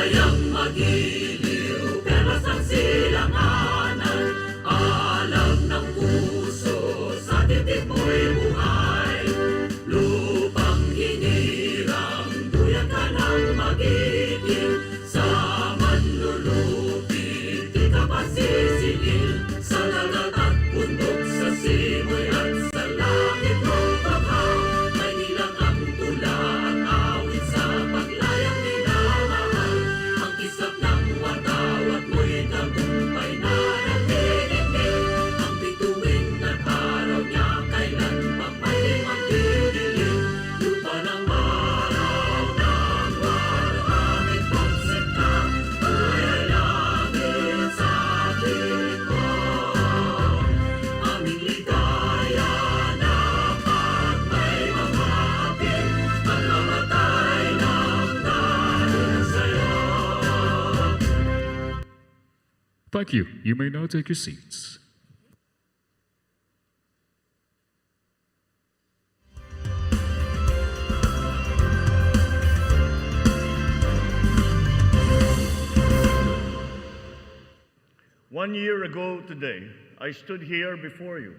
Kayang magiliw pero sa silanganan, alam ng puso sa titik mo'y buhay. Lupang hinirang, duyan ka ng magiging, sa manlulupit, di ka pa sisingil. Sa dagat at bundok, sa simoy at sa langit mong baka, may nilang ang tula at awit sa paglayang minamahal. Ang kisap ng watawat mo'y tagumpay na nagdidinig. Ang bituin at araw niya kailan pa may magdidilim. Lupa ng araw ng walang pagsikta, ay langit sa atin mo. Aming ligaya na pag may mamapit, at mamatay ng dahil sa'yo. Thank you. You may now take your seats. One year ago today, I stood here before you,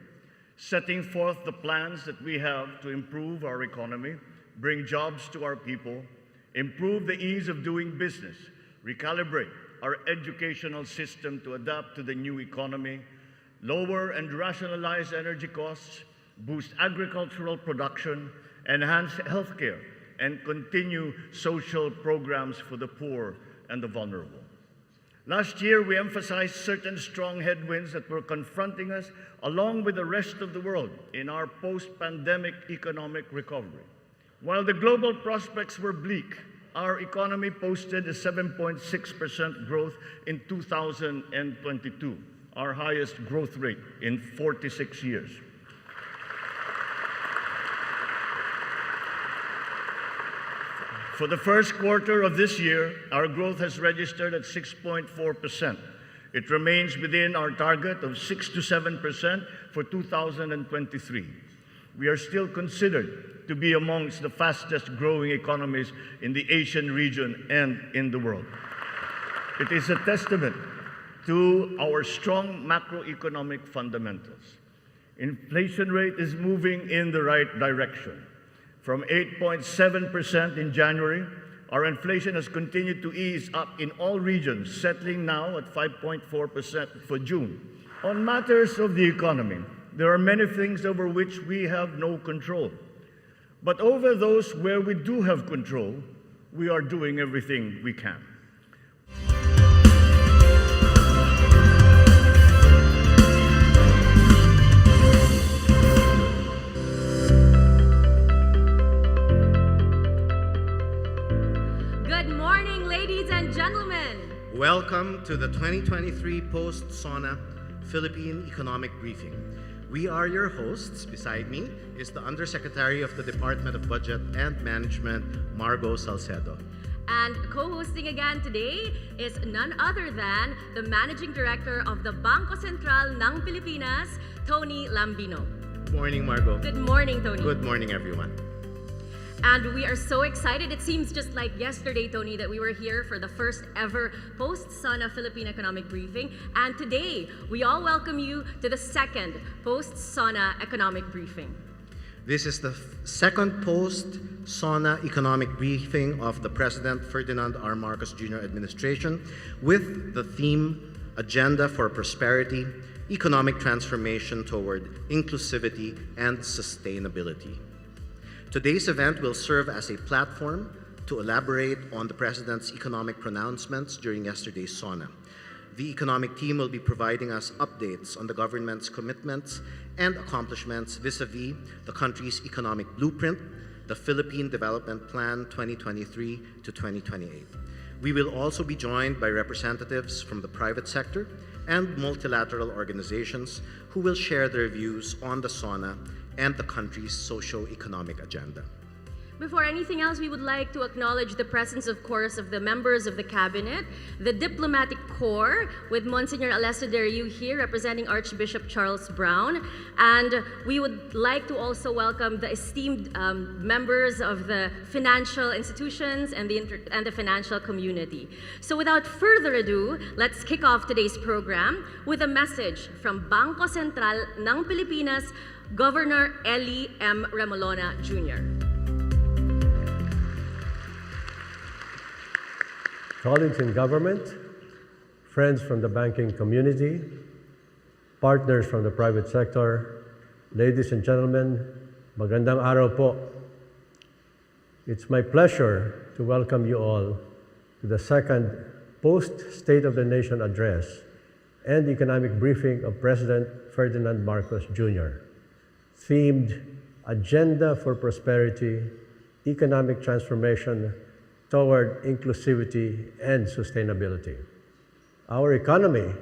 setting forth the plans that we have to improve our economy, bring jobs to our people, improve the ease of doing business, recalibrate our educational system to adapt to the new economy, lower and rationalize energy costs, boost agricultural production, enhance healthcare, and continue social programs for the poor and the vulnerable. Last year, we emphasized certain strong headwinds that were confronting us along with the rest of the world in our post-pandemic economic recovery. While the global prospects were bleak, our economy posted a 7.6% growth in 2022, our highest growth rate in 46 years. For the first quarter of this year, our growth has registered at 6.4%. It remains within our target of 6 to 7% for 2023. We are still considered to be amongst the fastest growing economies in the Asian region and in the world. It is a testament to our strong macroeconomic fundamentals. Inflation rate is moving in the right direction. From 8.7% in January, our inflation has continued to ease up in all regions, settling now at 5.4% for June. On matters of the economy, there are many things over which we have no control. But over those where we do have control, we are doing everything we can. Good morning, ladies and gentlemen. Welcome to the 2023 Post-SONA Philippine Economic Briefing. We are your hosts. Beside me is the Undersecretary of the Department of Budget and Management, Margaux Salcedo. And co-hosting again today is none other than the Managing Director of the Bangko Sentral ng Pilipinas, Tony Lambino. Good morning, Margaux. Good morning, Tony. Good morning, everyone. And we are so excited. It seems just like yesterday, Tony, that we were here for the first ever Post-SONA Philippine Economic Briefing. And today, we all welcome you to the second Post-SONA Economic Briefing. This is the second Post-SONA Economic Briefing of the President Ferdinand R. Marcos Jr. administration with the theme Agenda for Prosperity, Economic Transformation Toward Inclusivity and Sustainability. Today's event will serve as a platform to elaborate on the President's economic pronouncements during yesterday's SONA. The economic team will be providing us updates on the government's commitments and accomplishments vis-a-vis the country's economic blueprint, the Philippine Development Plan 2023 to 2028. We will also be joined by representatives from the private sector and multilateral organizations who will share their views on the SONA and the country's socio-economic agenda. Before anything else, we would like to acknowledge the presence, of course, of the members of the cabinet, the diplomatic core with Monsignor Alessio Deriu here representing Archbishop Charles Brown. And we would like to also welcome the esteemed members of the financial institutions and the financial community. So without further ado, let's kick off today's program with a message from Bangko Sentral ng Pilipinas, Governor Eli M. Remolona Jr. Colleagues in government, friends from the banking community, partners from the private sector, ladies and gentlemen, magandang araw po. It's my pleasure to welcome you all to the second post-State of the Nation address and economic briefing of President Ferdinand Marcos Jr., themed Agenda for Prosperity, Economic Transformation toward Inclusivity and Sustainability. Our economy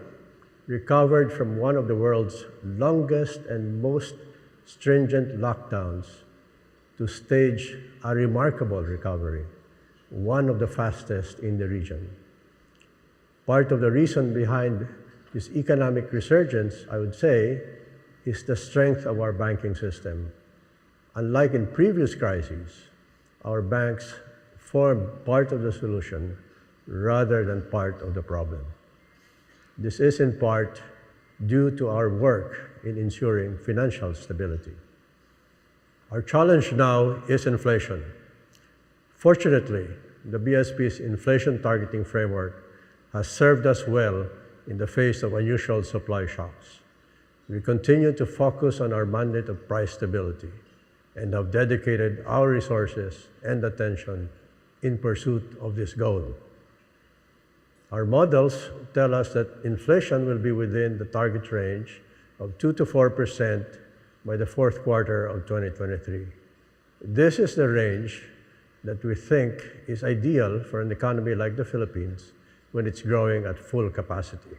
recovered from one of the world's longest and most stringent lockdowns to stage a remarkable recovery, one of the fastest in the region. Part of the reason behind this economic resurgence, I would say, is the strength of our banking system. Unlike in previous crises, our banks form part of the solution rather than part of the problem. This is in part due to our work in ensuring financial stability. Our challenge now is inflation. Fortunately, the BSP's inflation targeting framework has served us well in the face of unusual supply shocks. We continue to focus on our mandate of price stability and have dedicated our resources and attention in pursuit of this goal. Our models tell us that inflation will be within the target range of 2 to 4% by the fourth quarter of 2023. This is the range that we think is ideal for an economy like the Philippines when it's growing at full capacity.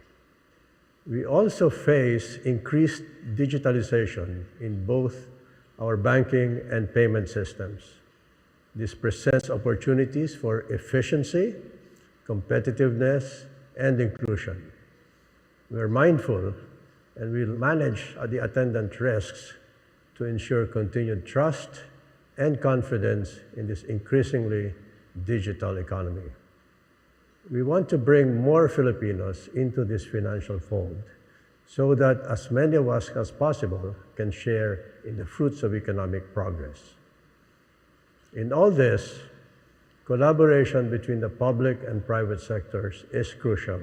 We also face increased digitalization in both our banking and payment systems. This presents opportunities for efficiency, competitiveness, and inclusion. We are mindful and will manage the attendant risks to ensure continued trust and confidence in this increasingly digital economy. We want to bring more Filipinos into this financial fold so that as many of us as possible can share in the fruits of economic progress. In all this, collaboration between the public and private sectors is crucial.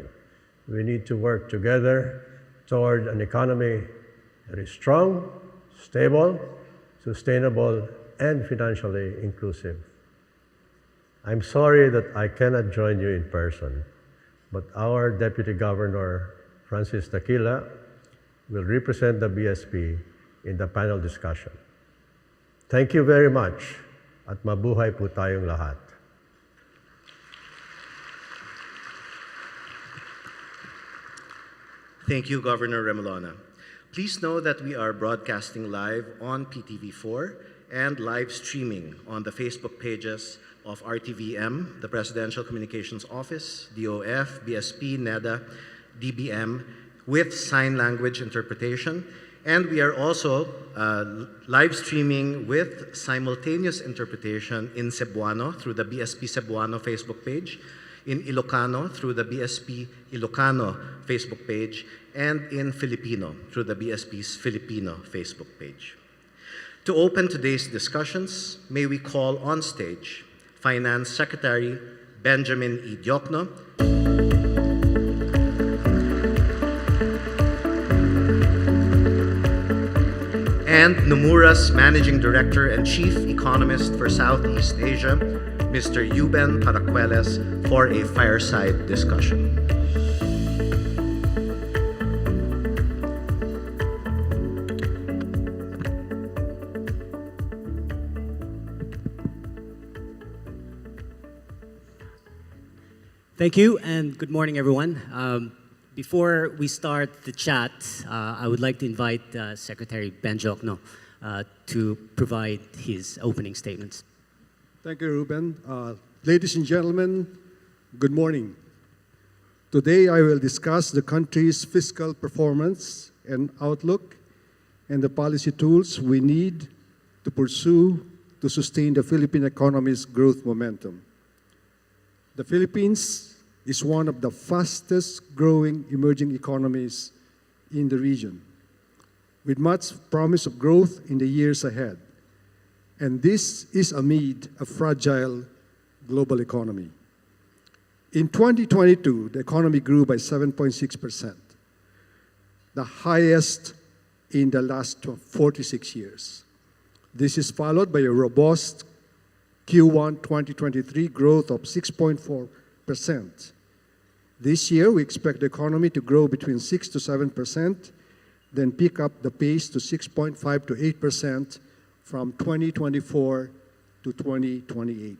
We need to work together toward an economy that is strong, stable, sustainable, and financially inclusive. I'm sorry that I cannot join you in person, but our Deputy Governor, Francis Dakila, will represent the BSP in the panel discussion. Thank you very much, at mabuhay po tayong lahat. Thank you, Governor Remolona. Please know that we are broadcasting live on PTV4 and live streaming on the Facebook pages of RTVM, the Presidential Communications Office, DOF, BSP, NEDA, DBM, with sign language interpretation. And we are also live streaming with simultaneous interpretation in Cebuano through the BSP Cebuano Facebook page, in Ilocano through the BSP Ilocano Facebook page, and in Filipino through the BSP's Filipino Facebook page. To open today's discussions, may we call on stage Finance Secretary Benjamin Diokno, and Nomura's Managing Director and Chief Economist for Southeast Asia, Mr. Yuben Paracueles, for a fireside discussion. Thank you, and good morning, everyone. Before we start the chat, I would like to invite Secretary Ben Diokno to provide his opening statements. Thank you, Ruben. Ladies and gentlemen, good morning. Today, I will discuss the country's fiscal performance and outlook and the policy tools we need to pursue to sustain the Philippine economy's growth momentum. The Philippines is one of the fastest growing emerging economies in the region, with much promise of growth in the years ahead. And this is amid a fragile global economy. In 2022, the economy grew by 7.6%, the highest in the last 46 years. This is followed by a robust Q1 2023 growth of 6.4%. This year, we expect the economy to grow between 6 to 7%, then pick up the pace to 6.5 to 8% from 2024 to 2028.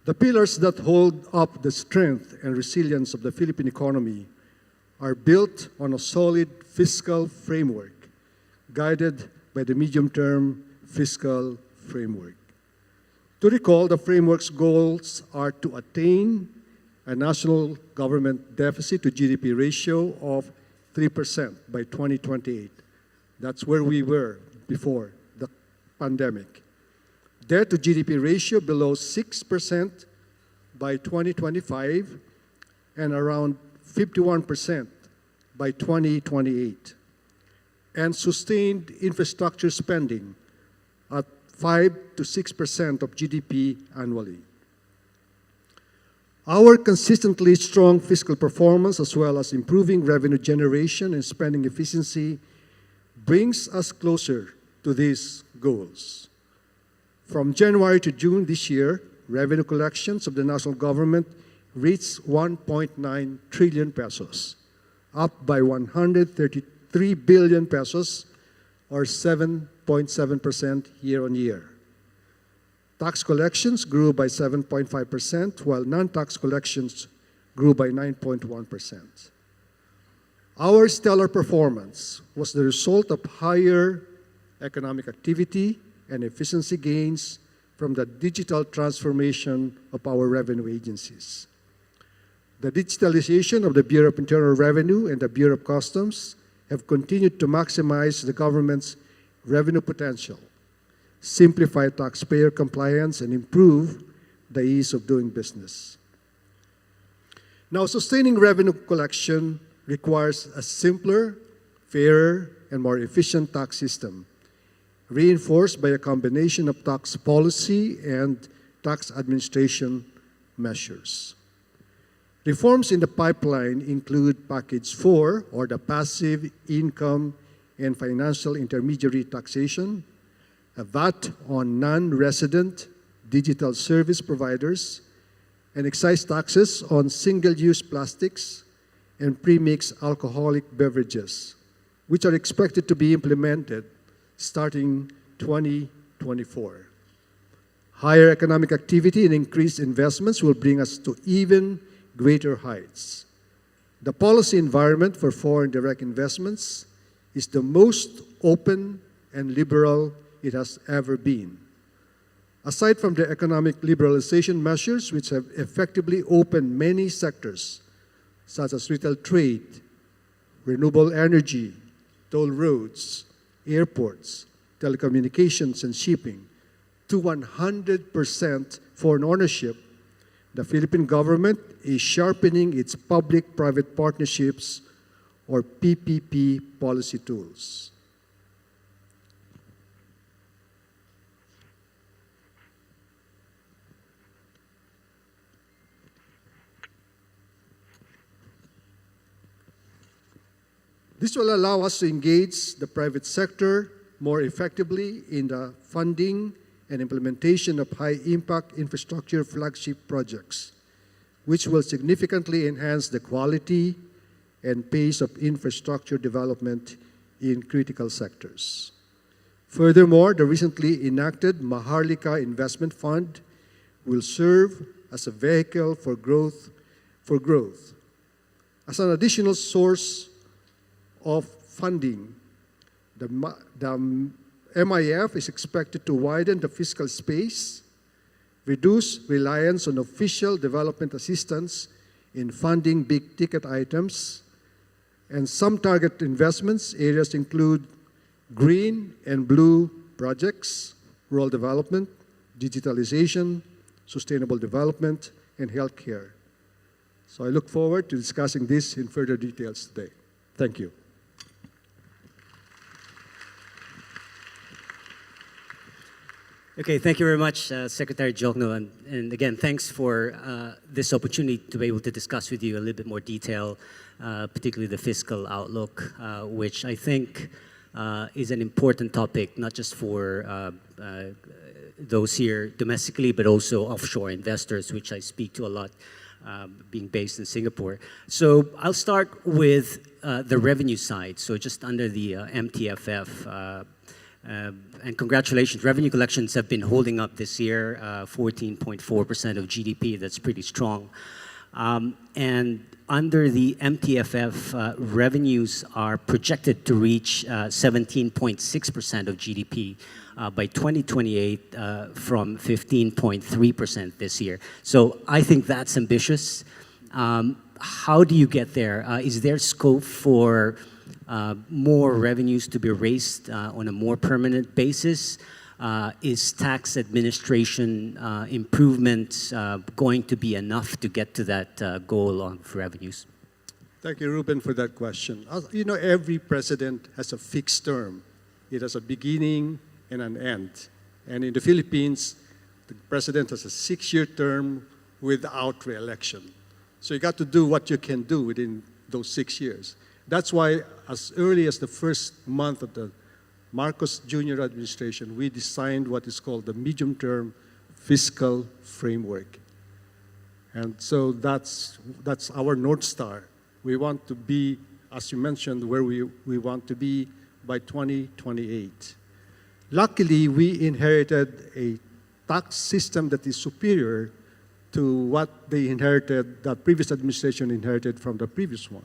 The pillars that hold up the strength and resilience of the Philippine economy are built on a solid fiscal framework, guided by the medium-term fiscal framework. To recall, the framework's goals are to attain a national government deficit to GDP ratio of 3% by 2028. That's where we were before the pandemic. Debt to GDP ratio below 6% by 2025 and around 51% by 2028. And sustained infrastructure spending at 5 to 6% of GDP annually. Our consistently strong fiscal performance, as well as improving revenue generation and spending efficiency, brings us closer to these goals. From January to June this year, revenue collections of the national government reached 1.9 trillion pesos, up by 133 billion pesos, or 7.7% year-on-year. Tax collections grew by 7.5%, while non-tax collections grew by 9.1%. Our stellar performance was the result of higher economic activity and efficiency gains from the digital transformation of our revenue agencies. The digitalization of the Bureau of Internal Revenue and the Bureau of Customs have continued to maximize the government's revenue potential, simplify taxpayer compliance, and improve the ease of doing business. Now, sustaining revenue collection requires a simpler, fairer, and more efficient tax system, reinforced by a combination of tax policy and tax administration measures. Reforms in the pipeline include Package 4, or the Passive Income and Financial Intermediary Taxation, a VAT on non-resident digital service providers, and excise taxes on single-use plastics and pre-mixed alcoholic beverages, which are expected to be implemented starting 2024. Higher economic activity and increased investments will bring us to even greater heights. The policy environment for foreign direct investments is the most open and liberal it has ever been. Aside from the economic liberalization measures, which have effectively opened many sectors, such as retail trade, renewable energy, toll roads, airports, telecommunications, and shipping, to 100% foreign ownership, the Philippine government is sharpening its public-private partnerships, or PPP, policy tools. This will allow us to engage the private sector more effectively in the funding and implementation of high-impact infrastructure flagship projects, which will significantly enhance the quality and pace of infrastructure development in critical sectors. Furthermore, the recently enacted Maharlika Investment Fund will serve as a vehicle for growth. As an additional source of funding, the MIF is expected to widen the fiscal space, reduce reliance on official development assistance, in funding big-ticket items, and some target investments areas include green and blue projects, rural development, digitalization, sustainable development, and healthcare. So I look forward to discussing this in further details today. Thank you. Okay, thank you very much, Secretary Diokno, and again, thanks for this opportunity to be able to discuss with you a little bit more detail, particularly the fiscal outlook, which I think is an important topic, not just for those here domestically, but also offshore investors, which I speak to a lot, being based in Singapore. So I'll start with the revenue side, so just under the MTFF. And congratulations, revenue collections have been holding up this year, 14.4% of GDP, that's pretty strong. And under the MTFF, revenues are projected to reach 17.6% of GDP by 2028 from 15.3% this year. So I think that's ambitious. How do you get there? Is there scope for more revenues to be raised on a more permanent basis? Is tax administration improvements going to be enough to get to that goal of revenues? Thank you, Ruben, for that question. You know, every president has a fixed term. It has a beginning and an end. And in the Philippines, the president has a 6-year term without re-election. So you got to do what you can do within those 6 years. That's why as early as the first month of the Marcos Jr. administration, we designed what is called the medium-term fiscal framework. And so that's our North Star. We want to be, as you mentioned, where we want to be by 2028. Luckily, we inherited a tax system that is superior to what they inherited, the previous administration inherited from the previous one.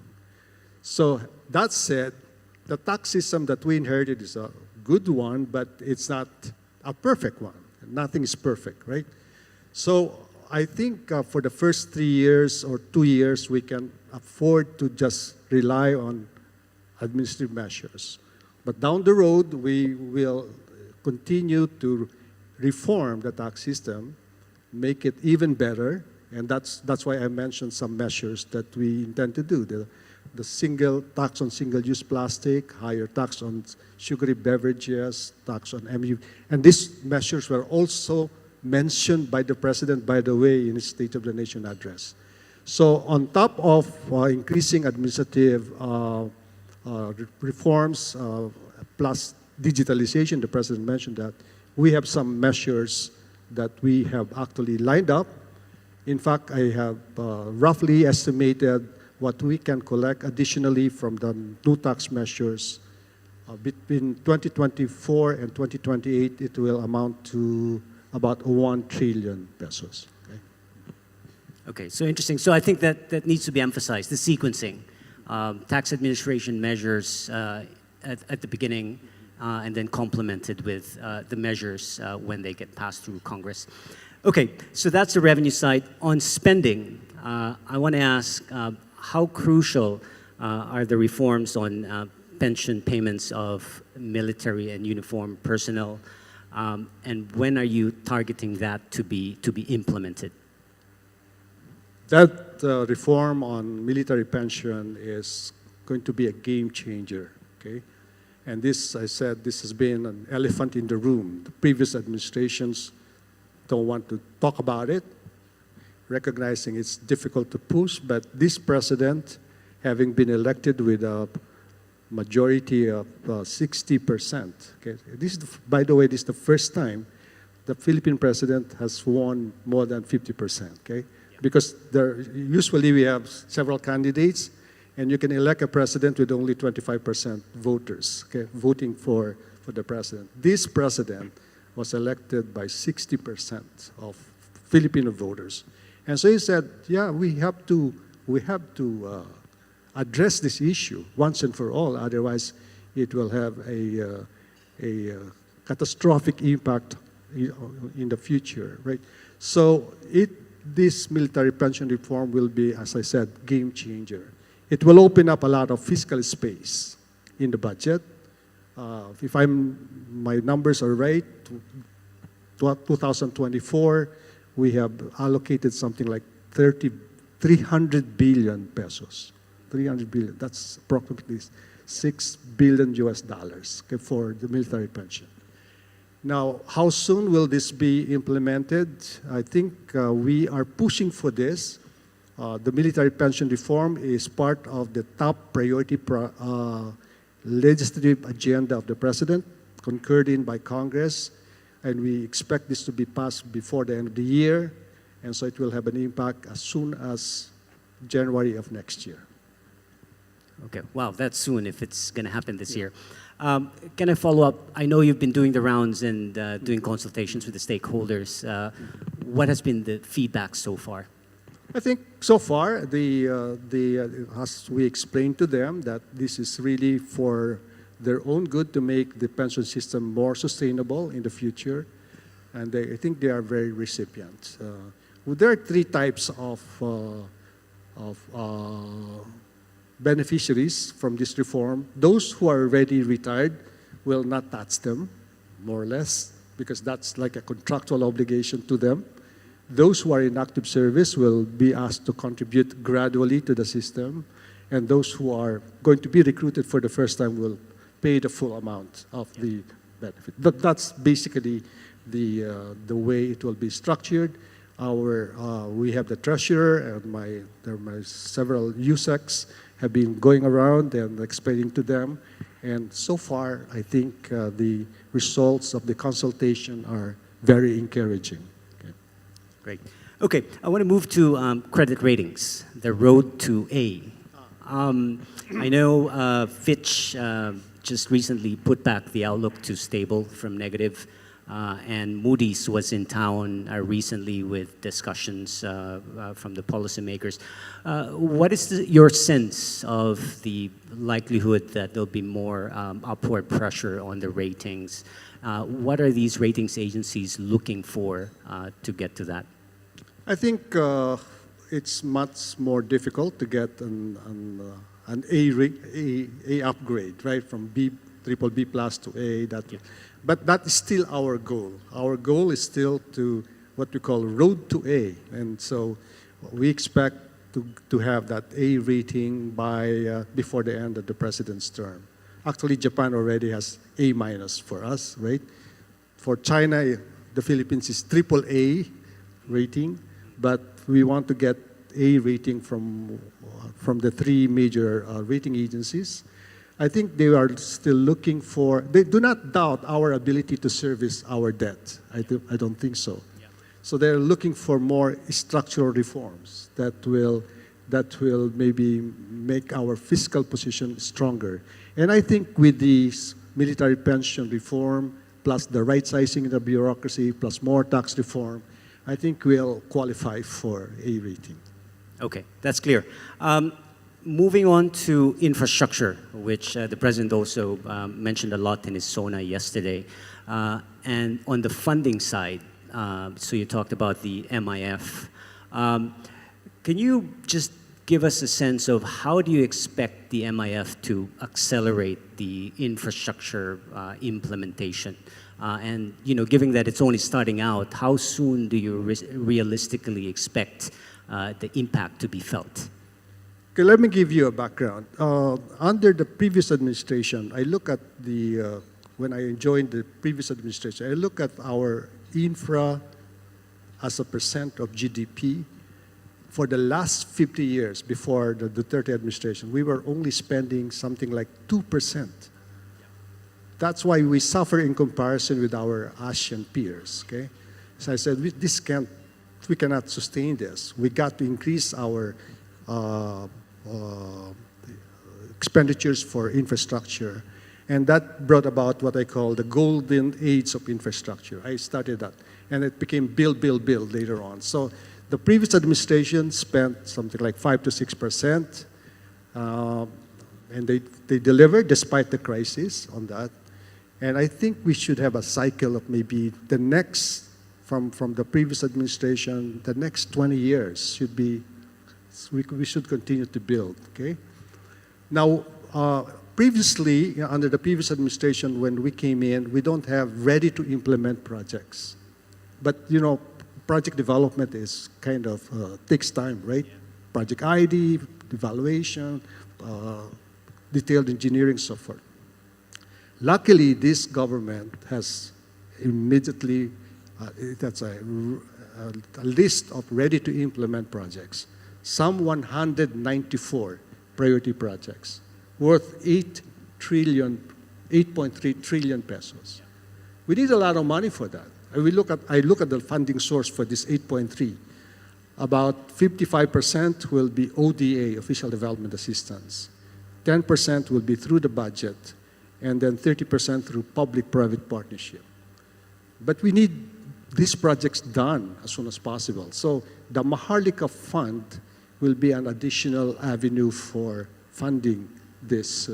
So that said, the tax system that we inherited is a good one, but it's not a perfect one. Nothing is perfect, right? So I think for the first 3 years or 2 years, we can afford to just rely on administrative measures. But down the road, we will continue to reform the tax system, make it even better, and that's why I mentioned some measures that we intend to do. The single tax on single-use plastic, higher tax on sugary beverages, tax on MU. And these measures were also mentioned by the President, by the way, in his State of the Nation address. So on top of increasing administrative reforms plus digitalization, the President mentioned that, we have some measures that we have actually lined up. In fact, I have roughly estimated what we can collect additionally from the new tax measures. Between 2024 and 2028, it will amount to about 1 trillion pesos. Okay, so interesting. So I think that needs to be emphasized, the sequencing. Tax administration measures at the beginning and then complemented with the measures when they get passed through Congress. Okay, so that's the revenue side. On spending, I want to ask, how crucial are the reforms on pension payments of military and uniformed personnel, and when are you targeting that to be implemented? That reform on military pension is going to be a game changer, okay? And this, I said, this has been an elephant in the room. The previous administrations don't want to talk about it, recognizing it's difficult to push, but this president, having been elected with a majority of 60%, okay? This is by the way, this is the first time the Philippine president has won more than 50%, okay? Because usually we have several candidates, and you can elect a president with only 25% voters, okay, voting for the president. This president was elected by 60% of Filipino voters. And so he said, yeah, we have to address this issue once and for all, otherwise it will have a catastrophic impact in the future, right? So this military pension reform will be, as I said, game changer. It will open up a lot of fiscal space in the budget. If my numbers are right, 2024, we have allocated something like 300 billion pesos. 300 billion, that's approximately $6 billion okay, for the military pension. Now, how soon will this be implemented? I think we are pushing for this. The military pension reform is part of the top priority legislative agenda of the President, concurred in by Congress, and we expect this to be passed before the end of the year, and so it will have an impact as soon as January of next year. Okay, wow, that's soon if it's going to happen this year. Can I follow up? I know you've been doing the rounds and doing consultations with the stakeholders. What has been the feedback so far? I think so far, as we explained to them, that this is really for their own good to make the pension system more sustainable in the future, and I think they are very recipient. There are three types of beneficiaries from this reform. Those who are already retired will not touch them, more or less, because that's like a contractual obligation to them. Those who are in active service will be asked to contribute gradually to the system, and those who are going to be recruited for the first time will pay the full amount of the benefit. That's basically the way it will be structured. We have the treasurer and my several USECs have been going around and explaining to them, and so far I think the results of the consultation are very encouraging. Great. Okay, I want to move to credit ratings, the road to A. I know Fitch just recently put back the outlook to stable from negative, and Moody's was in town recently with discussions from the policymakers. What is your sense of the likelihood that there'll be more upward pressure on the ratings? What are these ratings agencies looking for to get to that? I think it's much more difficult to get an A upgrade, right, from triple B plus to A. But that is still our goal. Our goal is still to what we call road to A, and so we expect to have that A rating by before the end of the president's term. Actually, Japan already has A minus for us, right? For China, the Philippines is triple A rating, but we want to get A rating from the three major rating agencies. I think they are still looking for, they do not doubt our ability to service our debt. I don't think so. Yeah. So they're looking for more structural reforms that will maybe make our fiscal position stronger. And I think with this military pension reform, plus the right sizing of the bureaucracy, plus more tax reform, I think we'll qualify for A rating. Okay, that's clear. Moving on to infrastructure, which the President also mentioned a lot in his SONA yesterday. And on the funding side, so you talked about the MIF. Can you just give us a sense of how do you expect the MIF to accelerate the infrastructure implementation? And given that it's only starting out, how soon do you realistically expect the impact to be felt? Okay, let me give you a background. Under the previous administration, I look at when I joined the previous administration, I look at our infra as a percent of GDP. For the last 50 years before the Duterte administration, we were only spending something like 2%. That's why we suffer in comparison with our Asian peers, okay? So I said, we cannot sustain this. We got to increase our expenditures for infrastructure. And that brought about what I call the golden age of infrastructure. I started that. And it became build later on. So the previous administration spent something like 5 to 6%. And they delivered despite the crisis on that. And I think we should have a cycle of maybe the next from the previous administration, the next 20 years should be, we should continue to build, okay? Now, previously, under the previous administration, when we came in, we don't have ready-to-implement projects. But, you know, project development is kind of, takes time, right? Project ID, evaluation, detailed engineering, so forth. Luckily, this government has immediately, that's a list of ready-to-implement projects, some 194 priority projects worth 8.3 trillion pesos. We need a lot of money for that. I look at the funding source for this 8.3. About 55% will be ODA, Official Development Assistance. 10% will be through the budget, and then 30% through public-private partnership. But we need these projects done as soon as possible. So the Maharlika Fund will be an additional avenue for funding this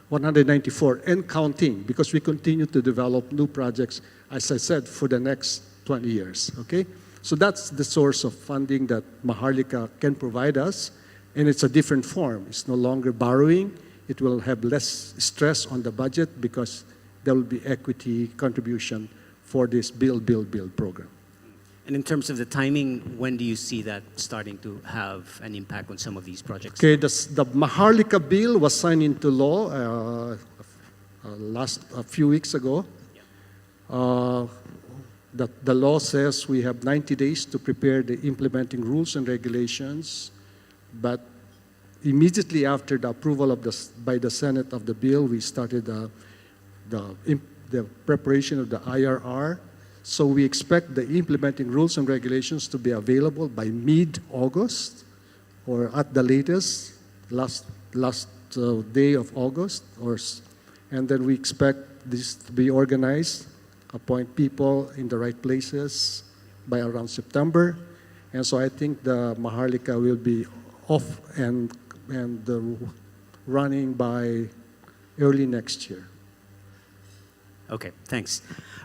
194 and counting, because we continue to develop new projects, as I said, for the next 20 years, okay? So that's the source of funding that Maharlika can provide us, and it's a different form. It's no longer borrowing. It will have less stress on the budget because there will be equity contribution for this build program. And in terms of the timing, when do you see that starting to have an impact on some of these projects? Okay, the Maharlika bill was signed into law a few weeks ago. The law says we have 90 days to prepare the implementing rules and regulations, but immediately after the approval of by the Senate of the bill, we started the preparation of the IRR. So we expect the implementing rules and regulations to be available by mid-August, or at the latest, last day of August, and then we expect this to be organized, appoint people in the right places by around September. And so I think the Maharlika will be off and running by early next year. Okay, thanks.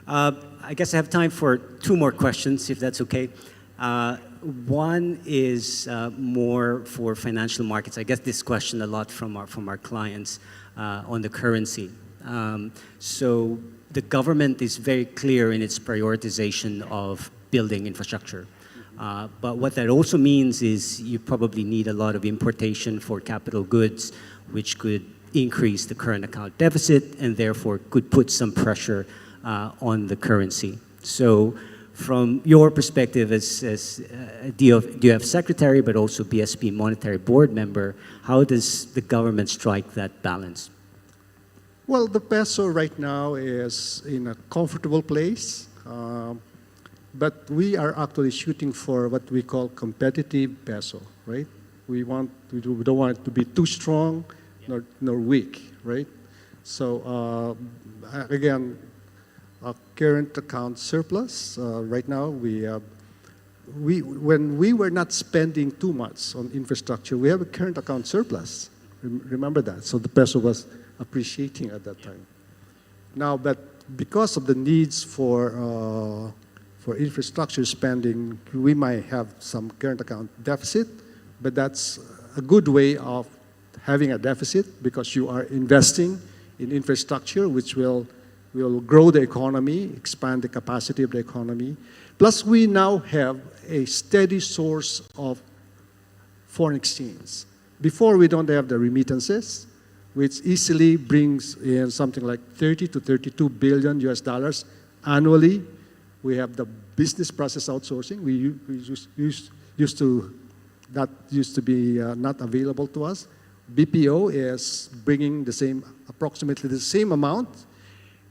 I guess I have time for two more questions, if that's okay. One is more for financial markets. I get this question a lot from our clients on the currency. So the government is very clear in its prioritization of building infrastructure. But what that also means is you probably need a lot of importation for capital goods, which could increase the current account deficit and therefore could put some pressure on the currency. So from your perspective as DOF Secretary, but also BSP Monetary Board member, how does the government strike that balance? Well, the peso right now is in a comfortable place, but we are actually shooting for what we call competitive peso, right? We don't want it to be too strong nor weak, right? So again, a current account surplus. Right now, when we were not spending too much on infrastructure, we have a current account surplus. Remember that. So the peso was appreciating at that time. Now, but because of the needs for infrastructure spending, we might have some current account deficit, but that's a good way of having a deficit because you are investing in infrastructure, which will grow the economy, expand the capacity of the economy. Plus, we now have a steady source of foreign exchange. Before, we don't have the remittances, which easily brings in something like 30 to 32 billion US dollars annually. We have the business process outsourcing. We used to be not available to us. BPO is bringing approximately the same amount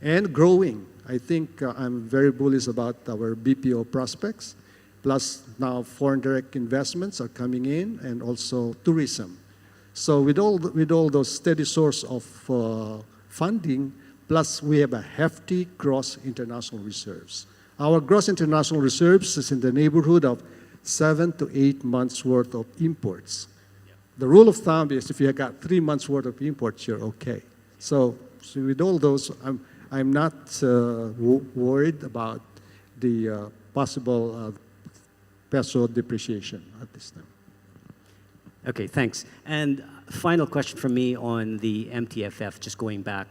and growing. I think I'm very bullish about our BPO prospects. Plus now foreign direct investments are coming in and also tourism. So with all those steady source of funding, plus we have a hefty gross international reserves. Our gross international reserves is in the neighborhood of 7 to 8 months worth of imports. The rule of thumb is if you got 3 months worth of imports, you're okay. So with all those, I'm not worried about the possible peso depreciation at this time. Okay, thanks. And final question from me on the MTFF, just going back.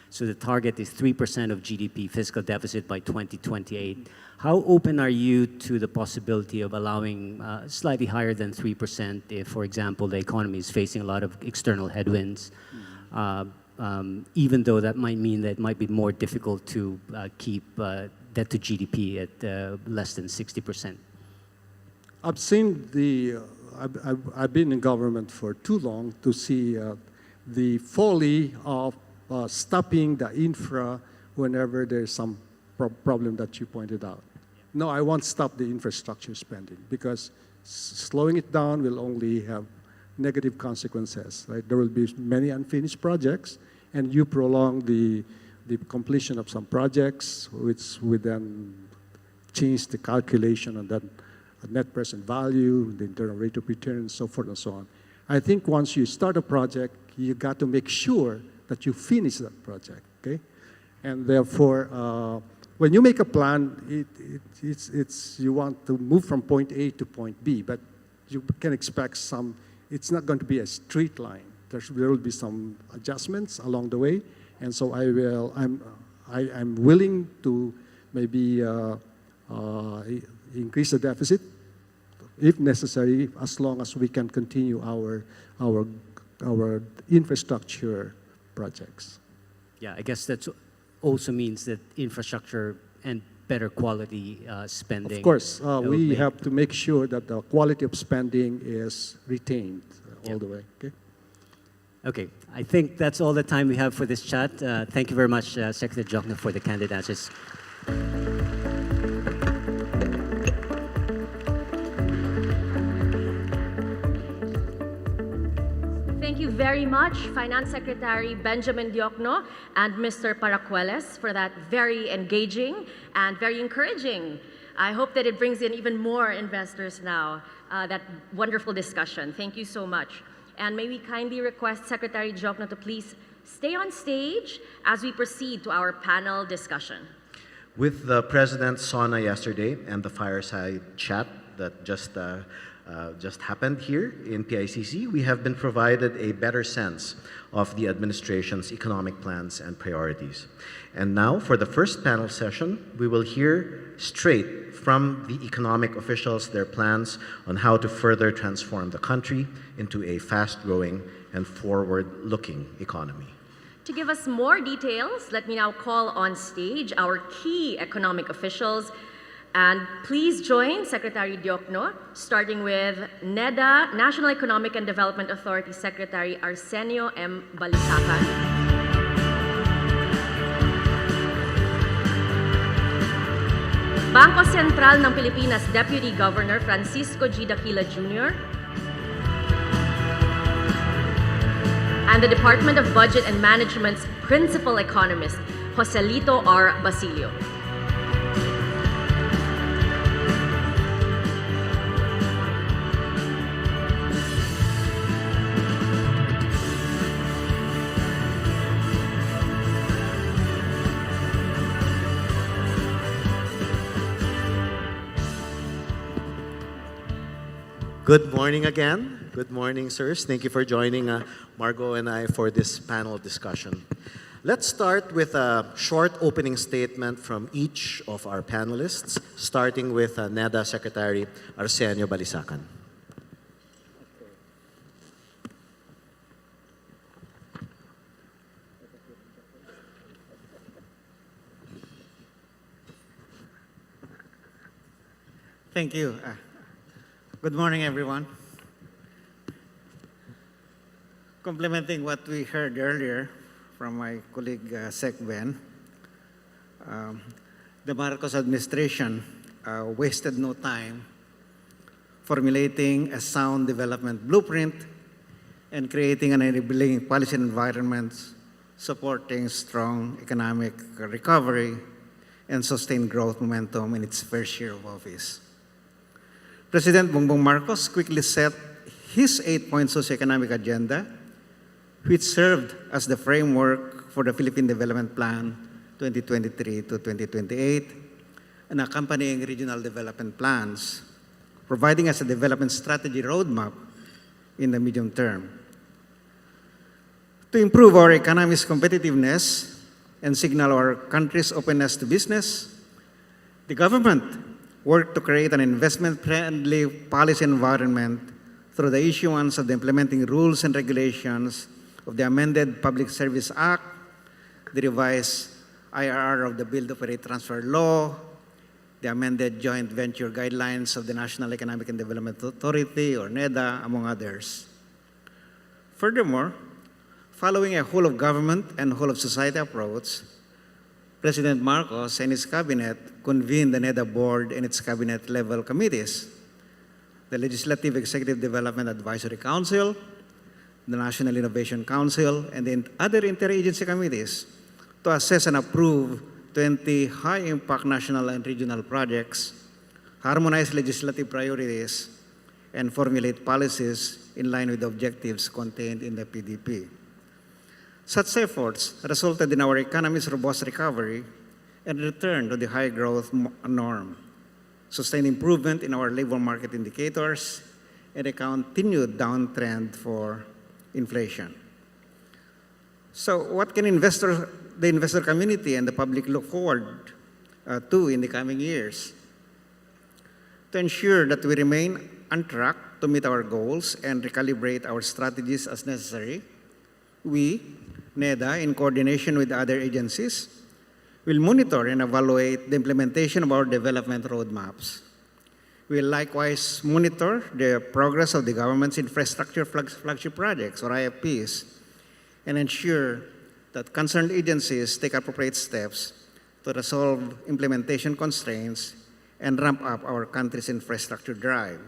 So the target is 3% of GDP fiscal deficit by 2028. How open are you to the possibility of allowing slightly higher than 3% if, for example, the economy is facing a lot of external headwinds, even though that might mean that it might be more difficult to keep debt to GDP at less than 60%? I've seen I've been in government for too long to see the folly of stopping the infra whenever there's some problem that you pointed out. No, I won't stop the infrastructure spending because slowing it down will only have negative consequences. Right? There will be many unfinished projects, and you prolong the completion of some projects, which would then change the calculation on that net present value, the internal rate of return, and so forth and so on. I think once you start a project, you got to make sure that you finish that project, okay? And therefore, when you make a plan, you want to move from point A to point B, but you can expect it's not going to be a straight line. There will be some adjustments along the way, and so I'm willing to maybe increase the deficit if necessary, as long as we can continue our infrastructure projects. Yeah, I guess that also means that infrastructure and better quality spending. Of course, we have to make sure that the quality of spending is retained all the way. Okay. Okay, I think that's all the time we have for this chat. Thank you very much, Secretary Diokno, for the candid answers. Thank you very much, Finance Secretary Benjamin Diokno and Mr. Paracueles, for that very engaging and very encouraging. I hope that it brings in even more investors now, that wonderful discussion. Thank you so much. And may we kindly request Secretary Diokno to please stay on stage as we proceed to our panel discussion. With the President's SONA yesterday and the fireside chat that just happened here in PICC, we have been provided a better sense of the administration's economic plans and priorities. And now, for the first panel session, we will hear straight from the economic officials their plans on how to further transform the country into a fast-growing and forward-looking economy. To give us more details, let me now call on stage our key economic officials. And please join Secretary Diokno, starting with NEDA, National Economic and Development Authority Secretary Arsenio M. Balisacan. Bangko Sentral ng Pilipinas Deputy Governor Francisco G. Dakila Jr. And the Department of Budget and Management's Principal Economist, Joselito R. Basilio. Good morning again. Good morning, sirs. Thank you for joining Margaux and I for this panel discussion. Let's start with a short opening statement from each of our panelists, starting with NEDA Secretary Arsenio Balisacan. Thank you. Good morning, everyone. Complementing what we heard earlier from my colleague Sec Ben, the Marcos administration wasted no time formulating a sound development blueprint and creating an enabling policy environment supporting strong economic recovery and sustained growth momentum in its first year of office. President Bongbong Marcos quickly set his 8-point socioeconomic agenda, which served as the framework for the Philippine Development Plan 2023 to 2028, and accompanying regional development plans, providing us a development strategy roadmap in the medium term. To improve our economy's competitiveness and signal our country's openness to business, the government worked to create an investment-friendly policy environment through the issuance of the implementing rules and regulations of the amended Public Service Act, the revised IRR of the Build, Operate, Transfer Law, the amended Joint Venture Guidelines of the National Economic and Development Authority, or NEDA, among others. Furthermore, following a whole-of-government and whole-of-society approach, President Margaux and his cabinet convened the NEDA board and its cabinet-level committees, the Legislative Executive Development Advisory Council, the National Innovation Council, and the other interagency committees to assess and approve 20 high-impact national and regional projects, harmonize legislative priorities, and formulate policies in line with the objectives contained in the PDP. Such efforts resulted in our economy's robust recovery and return to the high growth norm, sustained improvement in our labor market indicators, and a continued downtrend for inflation. So what can the investor community and the public look forward to in the coming years? To ensure that we remain on track to meet our goals and recalibrate our strategies as necessary, we, NEDA, in coordination with other agencies, will monitor and evaluate the implementation of our development roadmaps. We will likewise monitor the progress of the government's infrastructure flagship projects, or IFPs, and ensure that concerned agencies take appropriate steps to resolve implementation constraints and ramp up our country's infrastructure drive.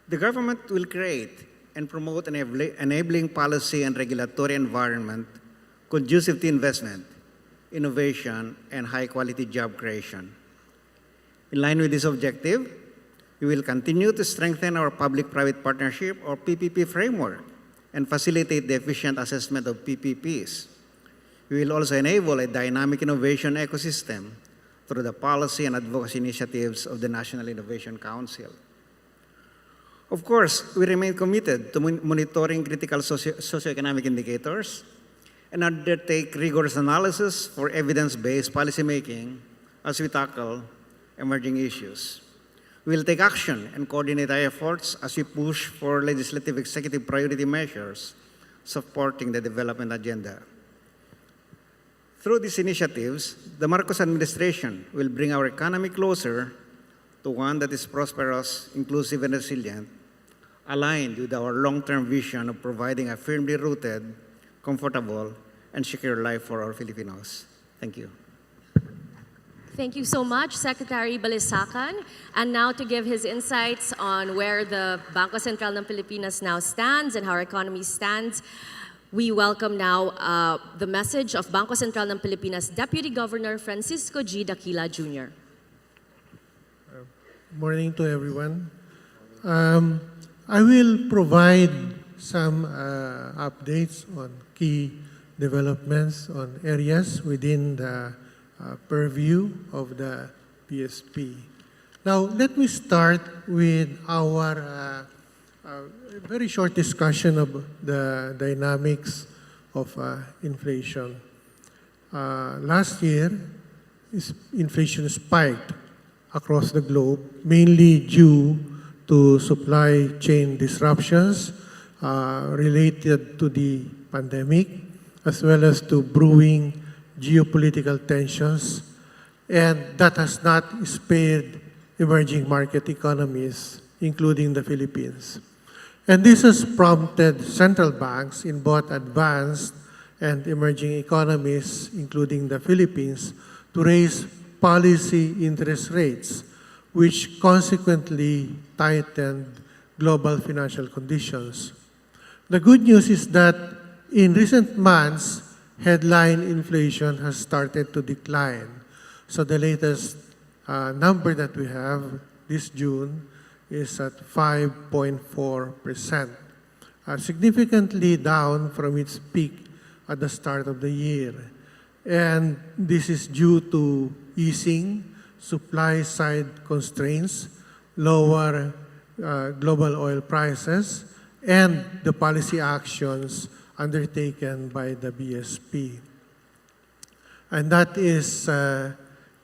The government will create and promote an enabling policy and regulatory environment conducive to investment, innovation, and high-quality job creation. In line with this objective, we will continue to strengthen our public-private partnership, or PPP framework, and facilitate the efficient assessment of PPPs. We will also enable a dynamic innovation ecosystem through the policy and advocacy initiatives of the National Innovation Council. Of course, we remain committed to monitoring critical socioeconomic indicators and undertake rigorous analysis for evidence-based policymaking as we tackle emerging issues. We will take action and coordinate our efforts as we push for legislative executive priority measures supporting the development agenda. Through these initiatives, the Marcos administration will bring our economy closer to one that is prosperous, inclusive, and resilient, aligned with our long-term vision of providing a firmly rooted, comfortable, and secure life for our Filipinos. Thank you. Thank you so much, Secretary Balisacan. And now to give his insights on where the Bangko Sentral ng Pilipinas now stands and how our economy stands, we welcome now the message of Bangko Sentral ng Pilipinas Deputy Governor Francisco G. Dakila Jr. Morning to everyone. I will provide some updates on key developments on areas within the purview of the PSP. Now, let me start with our very short discussion of the dynamics of inflation. Last year, inflation spiked across the globe, mainly due to supply chain disruptions related to the pandemic, as well as to brewing geopolitical tensions, and that has not spared emerging market economies, including the Philippines. And this has prompted central banks in both advanced and emerging economies, including the Philippines, to raise policy interest rates, which consequently tightened global financial conditions. The good news is that in recent months, headline inflation has started to decline. So the latest number that we have this June is at 5.4%, significantly down from its peak at the start of the year. and this is due to easing supply-side constraints, lower global oil prices, and the policy actions undertaken by the BSP. And that is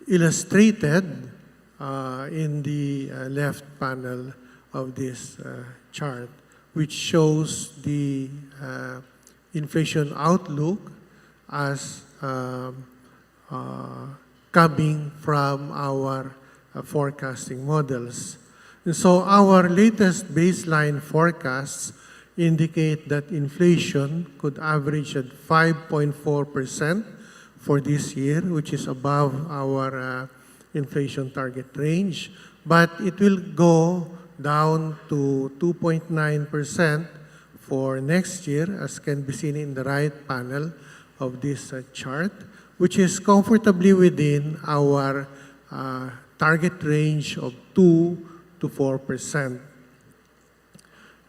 illustrated in the left panel of this chart, which shows the inflation outlook as coming from our forecasting models. And so our latest baseline forecasts indicate that inflation could average at 5.4% for this year, which is above our inflation target range, but it will go down to 2.9% for next year, as can be seen in the right panel of this chart, which is comfortably within our target range of 2 to 4%.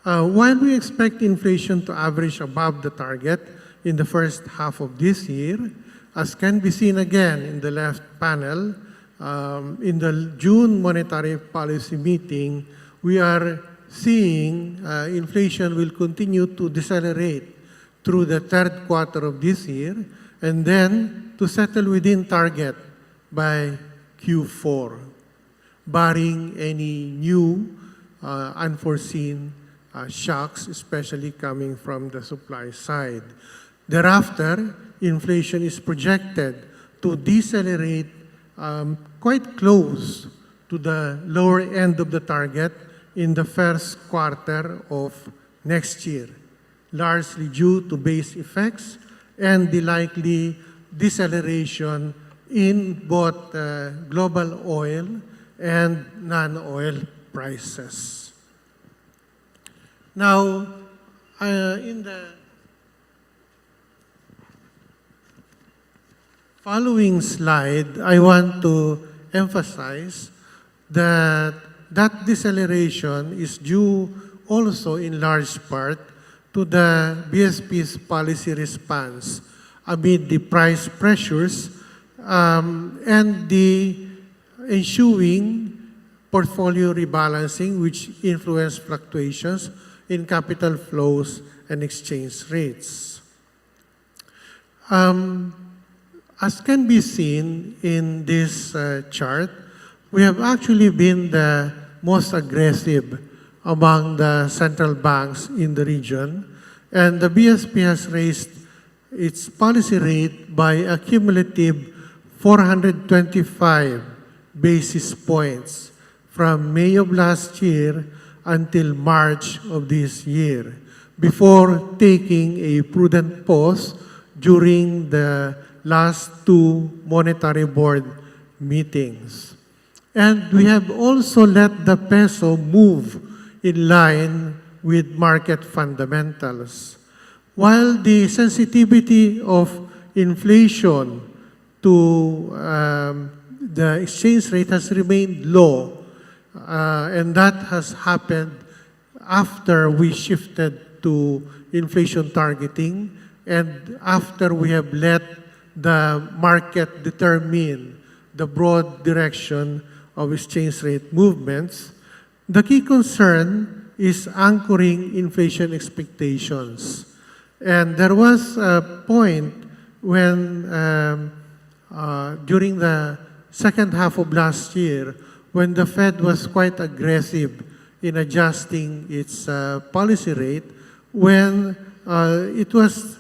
While we expect inflation to average above the target in the first half of this year, as can be seen again in the left panel, in the June monetary policy meeting, we are seeing inflation will continue to decelerate through the third quarter of this year, and then to settle within target by Q4, barring any new unforeseen shocks, especially coming from the supply side. Thereafter, inflation is projected to decelerate quite close to the lower end of the target in the first quarter of next year, largely due to base effects and the likely deceleration in both global oil and non-oil prices. Now, in the following slide, I want to emphasize that that deceleration is due also in large part to the BSP's policy response amid the price pressures and the ensuing portfolio rebalancing, which influence fluctuations in capital flows and exchange rates. As can be seen in this chart, we have actually been the most aggressive among the central banks in the region, and the BSP has raised its policy rate by a cumulative 425 basis points from May of last year until March of this year, before taking a prudent pause during the last two monetary board meetings. And we have also let the peso move in line with market fundamentals. While the sensitivity of inflation to the exchange rate has remained low, and that has happened after we shifted to inflation targeting and after we have let the market determine the broad direction of exchange rate movements, the key concern is anchoring inflation expectations. And there was a point when, during the second half of last year, when the Fed was quite aggressive in adjusting its policy rate, when it was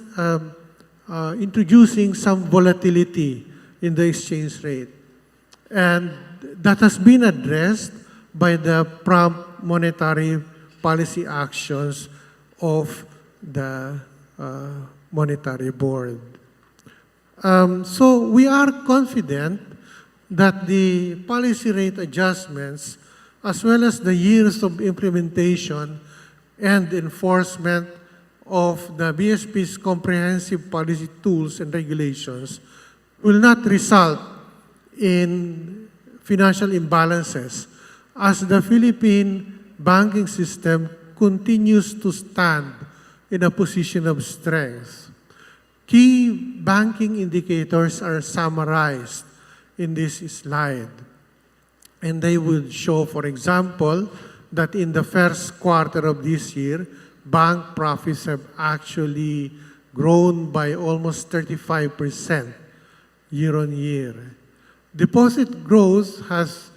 introducing some volatility in the exchange rate. And that has been addressed by the prompt monetary policy actions of the Monetary Board. So we are confident that the policy rate adjustments, as well as the years of implementation and enforcement of the BSP's comprehensive policy tools and regulations, will not result in financial imbalances as the Philippine banking system continues to stand in a position of strength. key banking indicators are summarized in this slide. And they would show, for example, that in the first quarter of this year, bank profits have actually grown by almost 35% year on year. Deposit growth has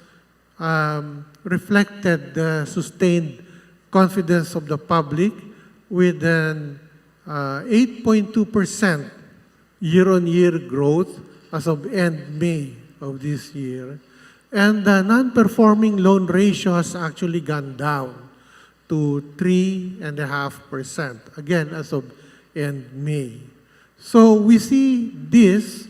reflected the sustained confidence of the public with an 8.2% year-on-year growth as of end May of this year. And the non-performing loan ratio has actually gone down to 3.5%, again, as of end May. So we see this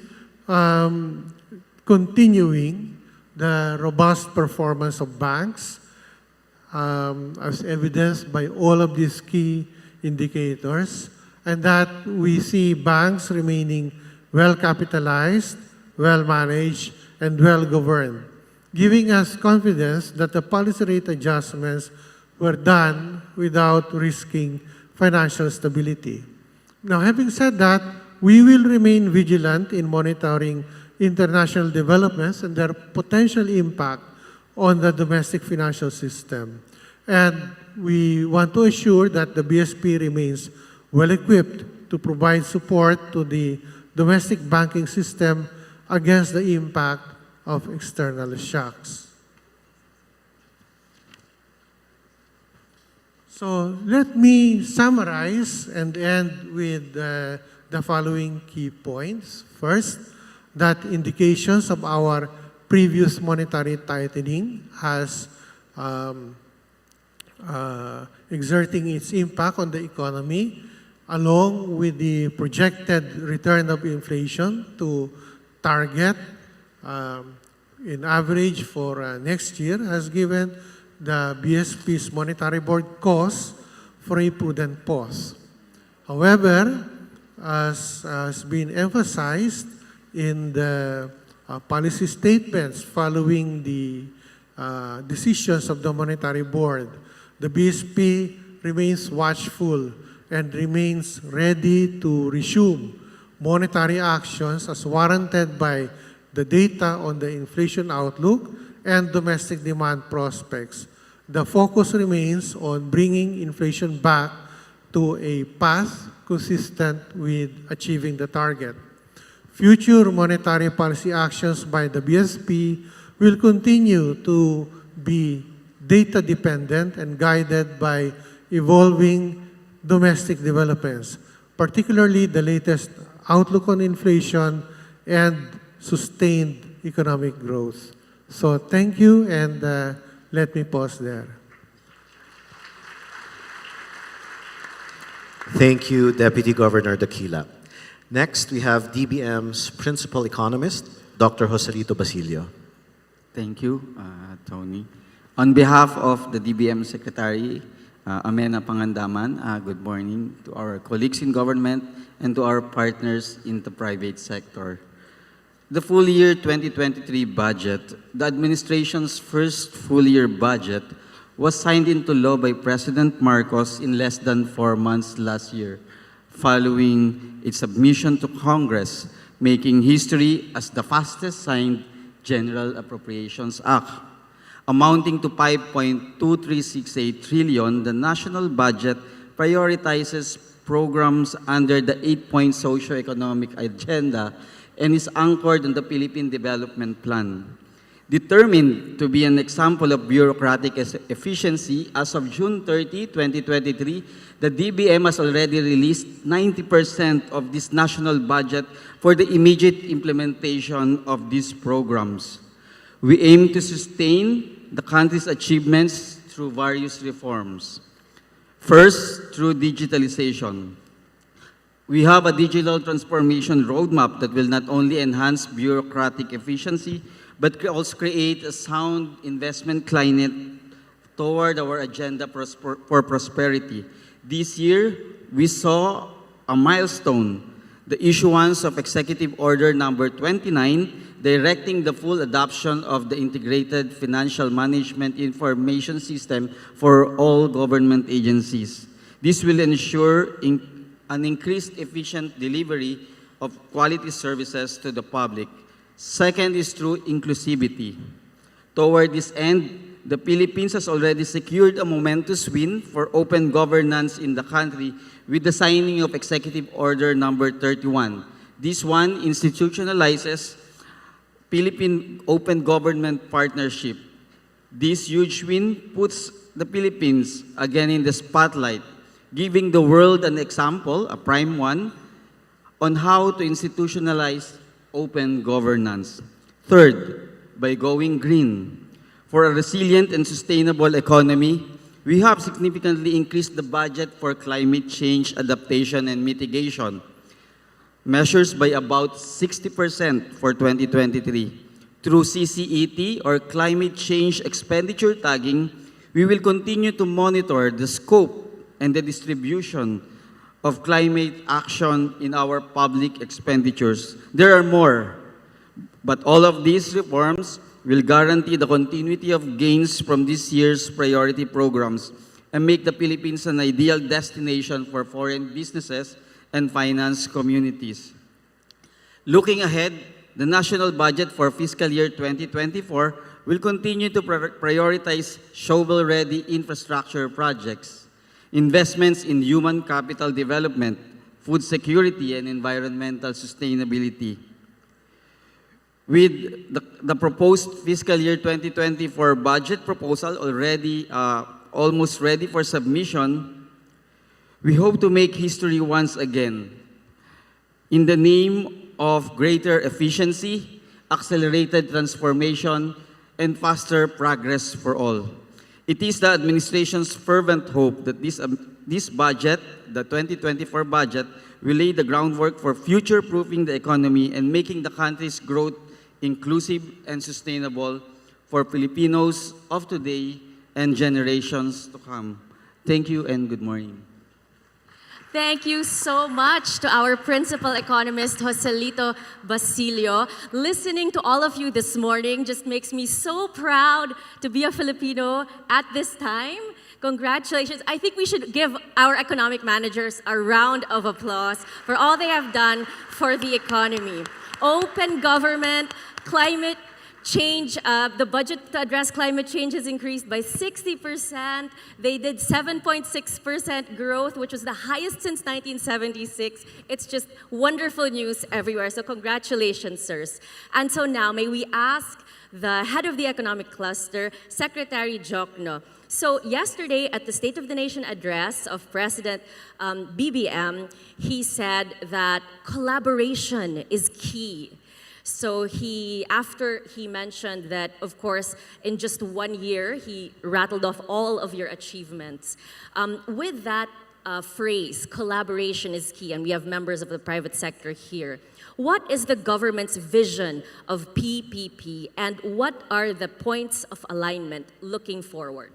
continuing the robust performance of banks as evidenced by all of these key indicators, and that we see banks remaining well-capitalized, well-managed, and well-governed, giving us confidence that the policy rate adjustments were done without risking financial stability. Now, having said that, we will remain vigilant in monitoring international developments and their potential impact on the domestic financial system. And we want to assure that the BSP remains well-equipped to provide support to the domestic banking system against the impact of external shocks. So let me summarize and end with the following key points. First, that indications of our previous monetary tightening has exerting its impact on the economy, along with the projected return of inflation to target in average for next year, has given the BSP's Monetary Board cause for a prudent pause. However, as has been emphasized in the policy statements following the decisions of the Monetary Board, the BSP remains watchful and remains ready to resume monetary actions as warranted by the data on the inflation outlook and domestic demand prospects. The focus remains on bringing inflation back to a path consistent with achieving the target. Future monetary policy actions by the BSP will continue to be data-dependent and guided by evolving domestic developments, particularly the latest outlook on inflation and sustained economic growth. So thank you, and let me pause there. Thank you, Deputy Governor Dakila. Next, we have DBM's Principal Economist, Dr. Joselito Basilio. Thank you, Tony. On behalf of the DBM Secretary, Amena Pangandaman, good morning to our colleagues in government and to our partners in the private sector. The full year 2023 budget, the administration's first full year budget, was signed into law by President Margaux in less than 4 months last year, following its submission to Congress, making history as the fastest signed General Appropriations Act. Amounting to 5.2368 trillion, the national budget prioritizes programs under the 8-point Socioeconomic Agenda and is anchored on the Philippine Development Plan. Determined to be an example of bureaucratic efficiency, as of June 30, 2023, the DBM has already released 90% of this national budget for the immediate implementation of these programs. We aim to sustain the country's achievements through various reforms. First, through digitalization. We have a digital transformation roadmap that will not only enhance bureaucratic efficiency, but also create a sound investment climate toward our agenda for prosperity. This year, we saw a milestone, the issuance of Executive Order Number 29, directing the full adoption of the Integrated Financial Management Information System for all government agencies. This will ensure an increased efficient delivery of quality services to the public. Second is through inclusivity. Toward this end, the Philippines has already secured a momentous win for open governance in the country with the signing of Executive Order Number 31. This one institutionalizes Philippine Open Government Partnership. This huge win puts the Philippines again in the spotlight, giving the world an example, a prime one, on how to institutionalize open governance. Third, by going green. For a resilient and sustainable economy, we have significantly increased the budget for climate change adaptation and mitigation, measures by about 60% for 2023. Through CCET, or Climate Change Expenditure Tagging, we will continue to monitor the scope and the distribution of climate action in our public expenditures. There are more, but all of these reforms will guarantee the continuity of gains from this year's priority programs and make the Philippines an ideal destination for foreign businesses and finance communities. Looking ahead, the national budget for fiscal year 2024 will continue to prioritize shovel-ready infrastructure projects, investments in human capital development, food security, and environmental sustainability. With the proposed fiscal year 2024 budget proposal already almost ready for submission, we hope to make history once again in the name of greater efficiency, accelerated transformation, and faster progress for all. It is the administration's fervent hope that this budget, the 2024 budget, will lay the groundwork for future-proofing the economy and making the country's growth inclusive and sustainable for Filipinos of today and generations to come. Thank you and good morning. Thank you so much to our principal economist, Joselito Basilio. Listening to all of you this morning just makes me so proud to be a Filipino at this time. Congratulations. I think we should give our economic managers a round of applause for all they have done for the economy. Open government, climate change, the budget to address climate change has increased by 60%. They did 7.6% growth, which was the highest since 1976. It's just wonderful news everywhere. So congratulations, sirs. And so now, may we ask the head of the economic cluster, Secretary Diokno. So yesterday at the State of the Nation address of President BBM, he said that collaboration is key. So after he mentioned that, of course, in just 1 year, he rattled off all of your achievements. With that phrase, collaboration is key, and we have members of the private sector here. What is the government's vision of PPP, and what are the points of alignment looking forward?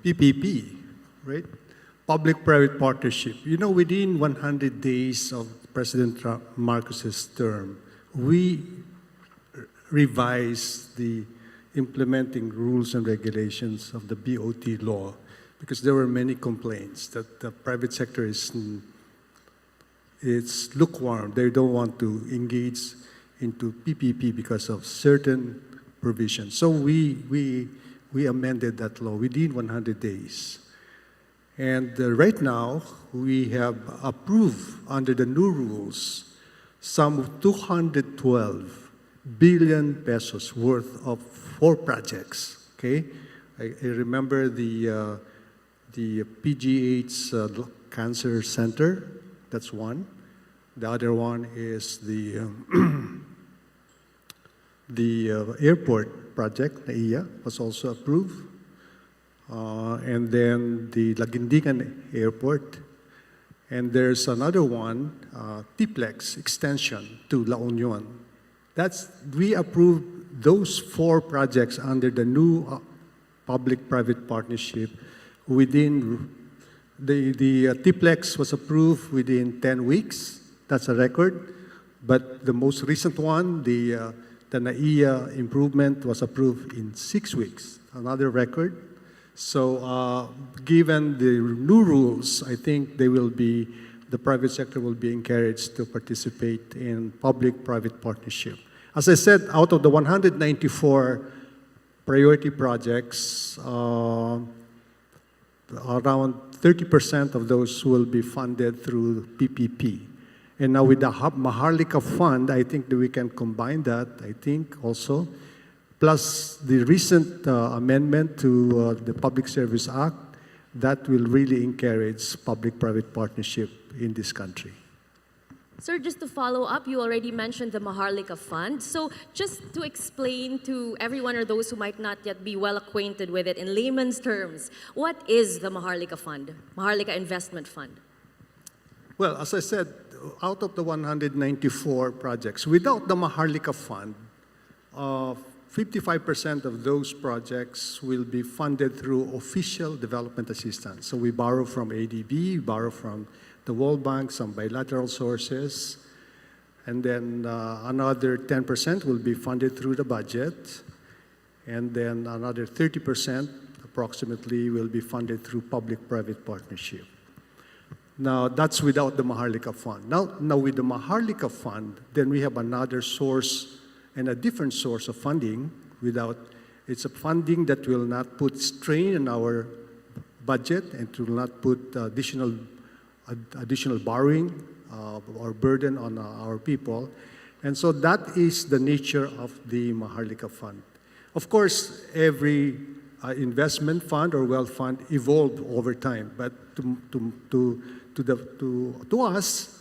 PPP, right? Public-private partnership. You know, within 100 days of President Marcos's term, we revised the implementing rules and regulations of the BOT law because there were many complaints that the private sector it's lukewarm. They don't want to engage into PPP because of certain provisions. So we amended that law within 100 days. And right now, we have approved under the new rules some 212 billion pesos worth of 4 projects. Okay, I remember the PGH Cancer Center. That's one. The other one is the airport project, NEDA, was also approved. And then the Laguindingan Airport. And there's another one, Tiplex extension to La Union. We approved those 4 projects under the new public-private partnership within, the Tiplex was approved within 10 weeks. That's a record. But the most recent one, the NAIA improvement, was approved in 6 weeks, another record. So given the new rules, I think they will be the private sector will be encouraged to participate in public-private partnership. As I said, out of the 194 priority projects, around 30% of those will be funded through PPP. And now with the Maharlika Fund, I think that we can combine that, I think, also. Plus the recent amendment to the Public Service Act, that will really encourage public-private partnership in this country. Sir, just to follow up, you already mentioned the Maharlika Fund. So just to explain to everyone or those who might not yet be well acquainted with it in layman's terms, what is the Maharlika Fund, Maharlika Investment Fund? Well, as I said, out of the 194 projects, without the Maharlika Fund, 55% of those projects will be funded through official development assistance. So we borrow from ADB, we borrow from the World Bank, some bilateral sources, and then another 10% will be funded through the budget, and then another 30% approximately will be funded through public-private partnership. Now, that's without the Maharlika Fund. Now with the Maharlika Fund, then we have another source and a different source of funding. It's a funding that will not put strain on our budget and will not put additional borrowing or burden on our people. And so that is the nature of the Maharlika Fund. Of course, every investment fund or wealth fund evolved over time, but to us,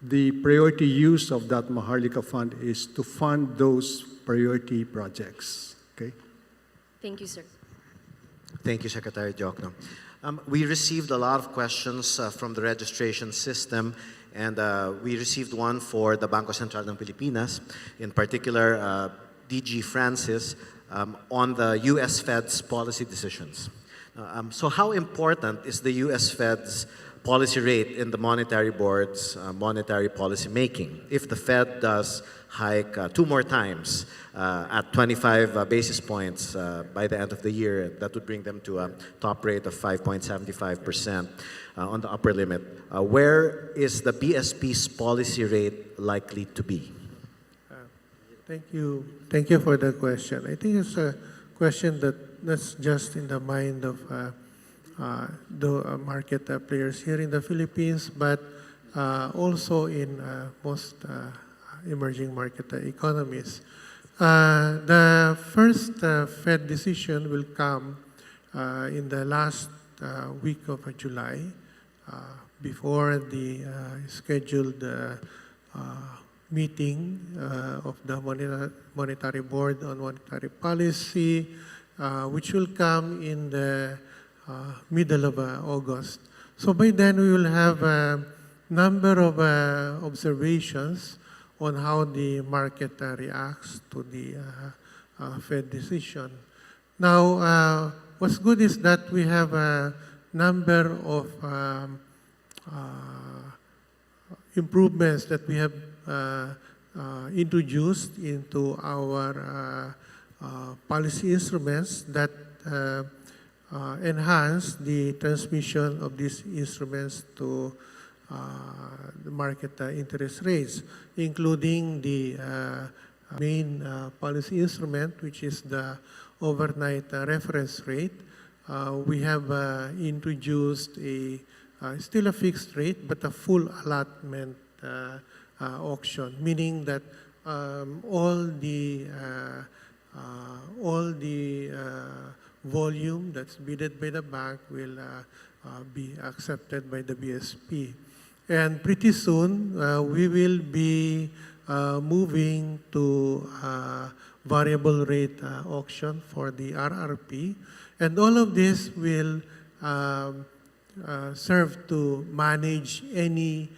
the priority use of that Maharlika Fund is to fund those priority projects. Okay? Thank you, sir. Thank you, Secretary Diokno. We received a lot of questions from the registration system, and we received one for the Bangko Sentral ng Pilipinas, in particular DG Francis, on the U.S. Fed's policy decisions. So how important is the U.S. Fed's policy rate in the Monetary Board's monetary policy making? If the Fed does hike 2 more times at 25 basis points by the end of the year, that would bring them to a top rate of 5.75% on the upper limit. Where is the BSP's policy rate likely to be? Thank you. Thank you for the question. I think it's a question that's just in the mind of the market players here in the Philippines, but also in most emerging market economies. The first Fed decision will come in the last week of July, before the scheduled meeting of the Monetary Board on monetary policy, which will come in the middle of August. So by then we will have a number of observations on how the market reacts to the Fed decision. Now, what's good is that we have a number of improvements that we have introduced into our policy instruments that enhance the transmission of these instruments to the market interest rates, including the main policy instrument, which is the overnight reference rate. We have introduced still a fixed rate, but a full allotment auction, meaning that all the volume that's bidded by the bank will be accepted by the BSP. And pretty soon, we will be moving to variable rate auction for the RRP. And all of this will serve to manage any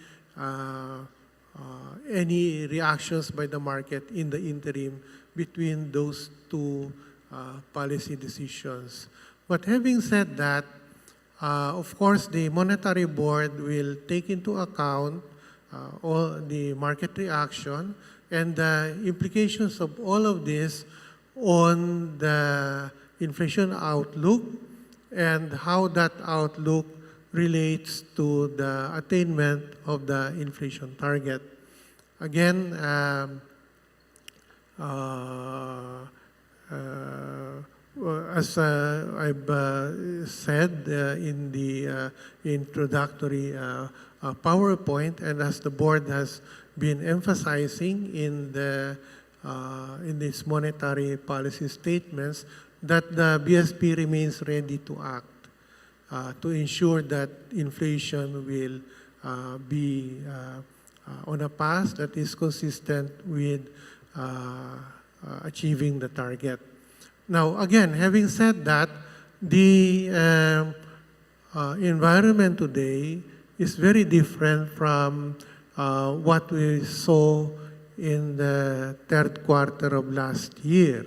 reactions by the market in the interim between those two policy decisions. But having said that, of course, the Monetary Board will take into account all the market reaction and the implications of all of this on the inflation outlook and how that outlook relates to the attainment of the inflation target. Again, as I've said in the introductory PowerPoint, and as the board has been emphasizing in these monetary policy statements, that the BSP remains ready to act to ensure that inflation will be on a path that is consistent with achieving the target. Now, again, having said that, the environment today is very different from what we saw in the third quarter of last year,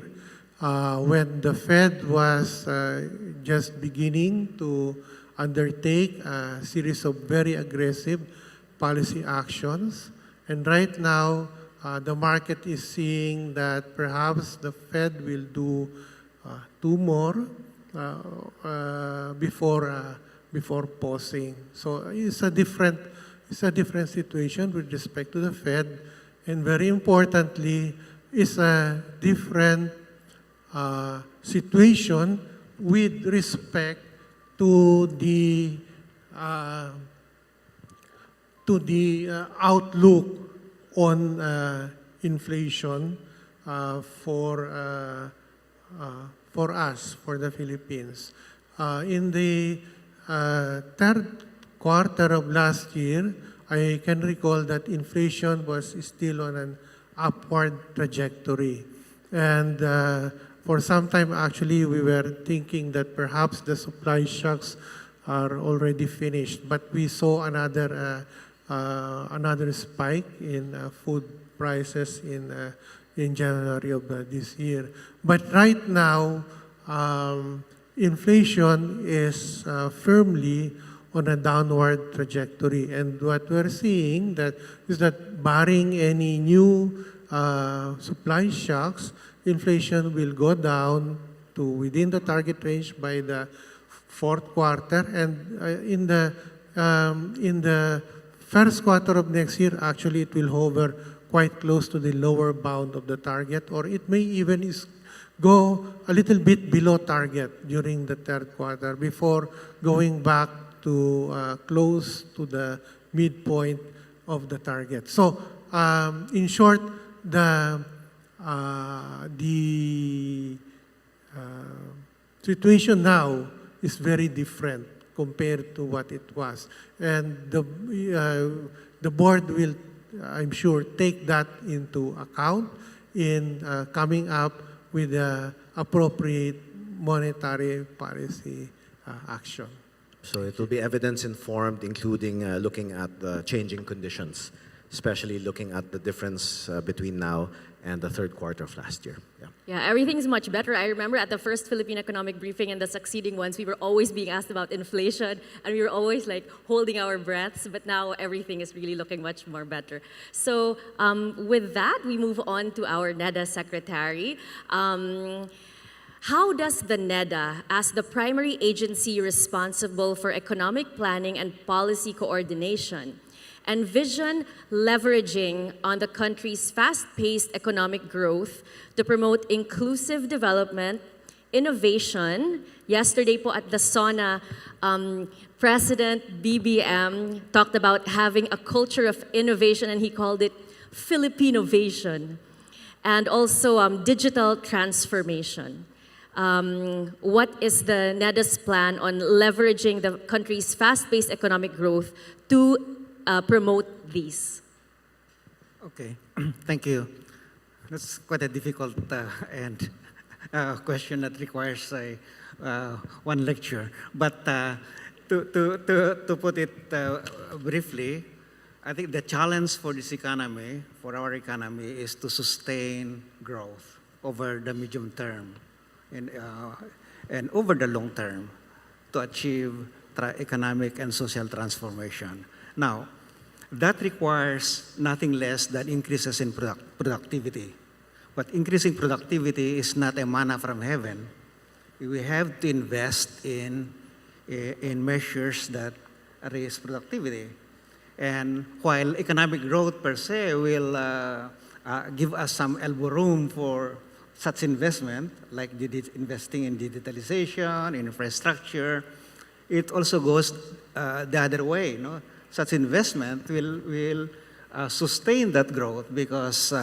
when the Fed was just beginning to undertake a series of very aggressive policy actions. And right now, the market is seeing that perhaps the Fed will do two more before pausing. So it's a different situation with respect to the Fed, and very importantly, it's a different situation with respect to the outlook on inflation for us, for the Philippines. In the third quarter of last year, I can recall that inflation was still on an upward trajectory. And for some time, actually, we were thinking that perhaps the supply shocks are already finished. But we saw another spike in food prices in January of this year. But right now, inflation is firmly on a downward trajectory. And what we're seeing is that barring any new supply shocks, inflation will go down to within the target range by the fourth quarter. And in the first quarter of next year, actually, it will hover quite close to the lower bound of the target, or it may even go a little bit below target during the third quarter before going back to close to the midpoint of the target. So, in short, the situation now is very different compared to what it was. And the board will, I'm sure, take that into account in coming up with the appropriate monetary policy action. So it will be evidence-informed, including looking at the changing conditions, especially looking at the difference between now and the third quarter of last year. Yeah, everything's much better. I remember at the first Philippine Economic Briefing and the succeeding ones, we were always being asked about inflation, and we were always like holding our breaths, but now everything is really looking much more better. So with that, we move on to our NEDA Secretary. How does the NEDA, as the primary agency responsible for economic planning and policy coordination, envision leveraging on the country's fast-paced economic growth to promote inclusive development, innovation? Yesterday po at the SONA, President BBM talked about having a culture of innovation, and he called it Philippinovation, and also digital transformation. What is the NEDA's plan on leveraging the country's fast-paced economic growth to promote these? Okay, thank you. That's quite a difficult and question that requires one lecture. But to put it briefly, I think the challenge for this economy, for our economy, is to sustain growth over the medium term and over the long term to achieve economic and social transformation. Now, that requires nothing less than increases in productivity. But increasing productivity is not a manna from heaven. We have to invest in measures that raise productivity. And while economic growth per se will give us some elbow room for such investment, like investing in digitalization, in infrastructure, it also goes the other way. Such investment will sustain that growth because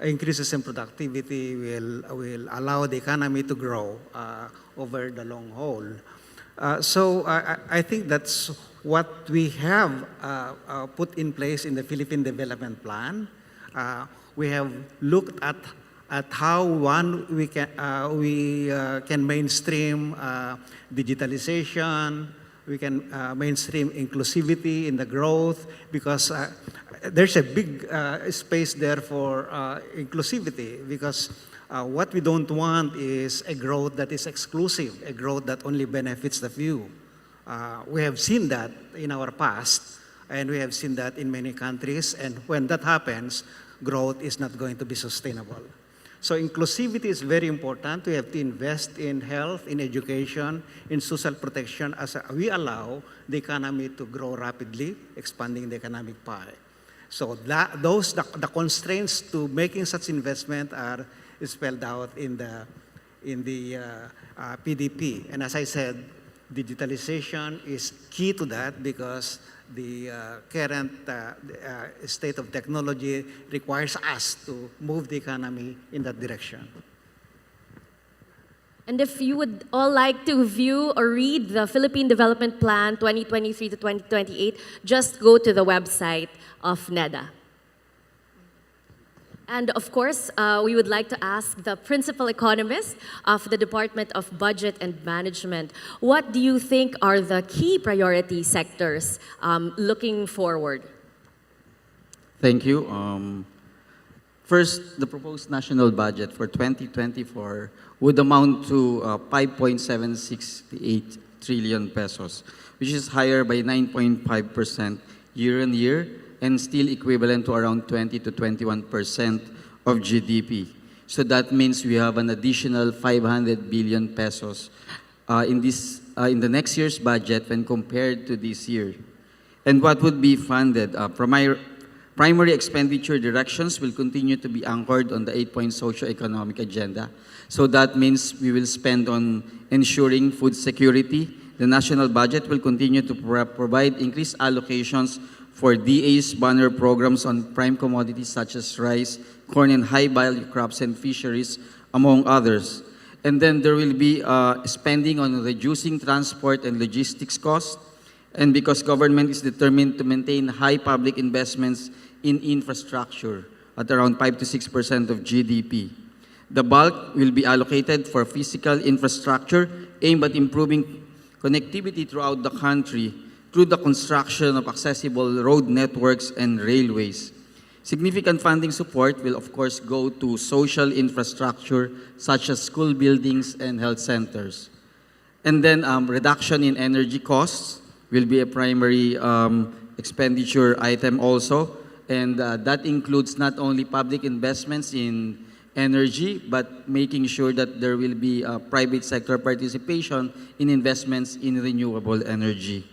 increases in productivity will allow the economy to grow over the long haul. So I think that's what we have put in place in the Philippine Development Plan. We have looked at how we can mainstream digitalization, we can mainstream inclusivity in the growth, because there's a big space there for inclusivity, because what we don't want is a growth that is exclusive, a growth that only benefits the few. We have seen that in our past, and we have seen that in many countries, and when that happens, growth is not going to be sustainable. So inclusivity is very important. We have to invest in health, in education, in social protection as we allow the economy to grow rapidly, expanding the economic pie. So the constraints to making such investment are spelled out in the PDP. And as I said, digitalization is key to that because the current state of technology requires us to move the economy in that direction. And if you would all like to view or read the Philippine Development Plan 2023 to 2028, just go to the website of NEDA. And of course, we would like to ask the principal economist of the Department of Budget and Management, what do you think are the key priority sectors looking forward? Thank you. First, the proposed national budget for 2024 would amount to 5.768 trillion pesos, which is higher by 9.5% year on year and still equivalent to around 20 to 21% of GDP. So that means we have an additional 500 billion pesos in the next year's budget when compared to this year. And what would be funded? Primary expenditure directions will continue to be anchored on the 8-point Socioeconomic Agenda. So that means we will spend on ensuring food security. The national budget will continue to provide increased allocations for DA's banner programs on prime commodities such as rice, corn, and high-value crops and fisheries, among others. And then there will be spending on reducing transport and logistics costs. And because government is determined to maintain high public investments in infrastructure at around 5 to 6% of GDP. The bulk will be allocated for physical infrastructure aimed at improving connectivity throughout the country through the construction of accessible road networks and railways. Significant funding support will of course go to social infrastructure such as school buildings and health centers. And then reduction in energy costs will be a primary expenditure item also. And that includes not only public investments in energy, but making sure that there will be private sector participation in investments in renewable energy.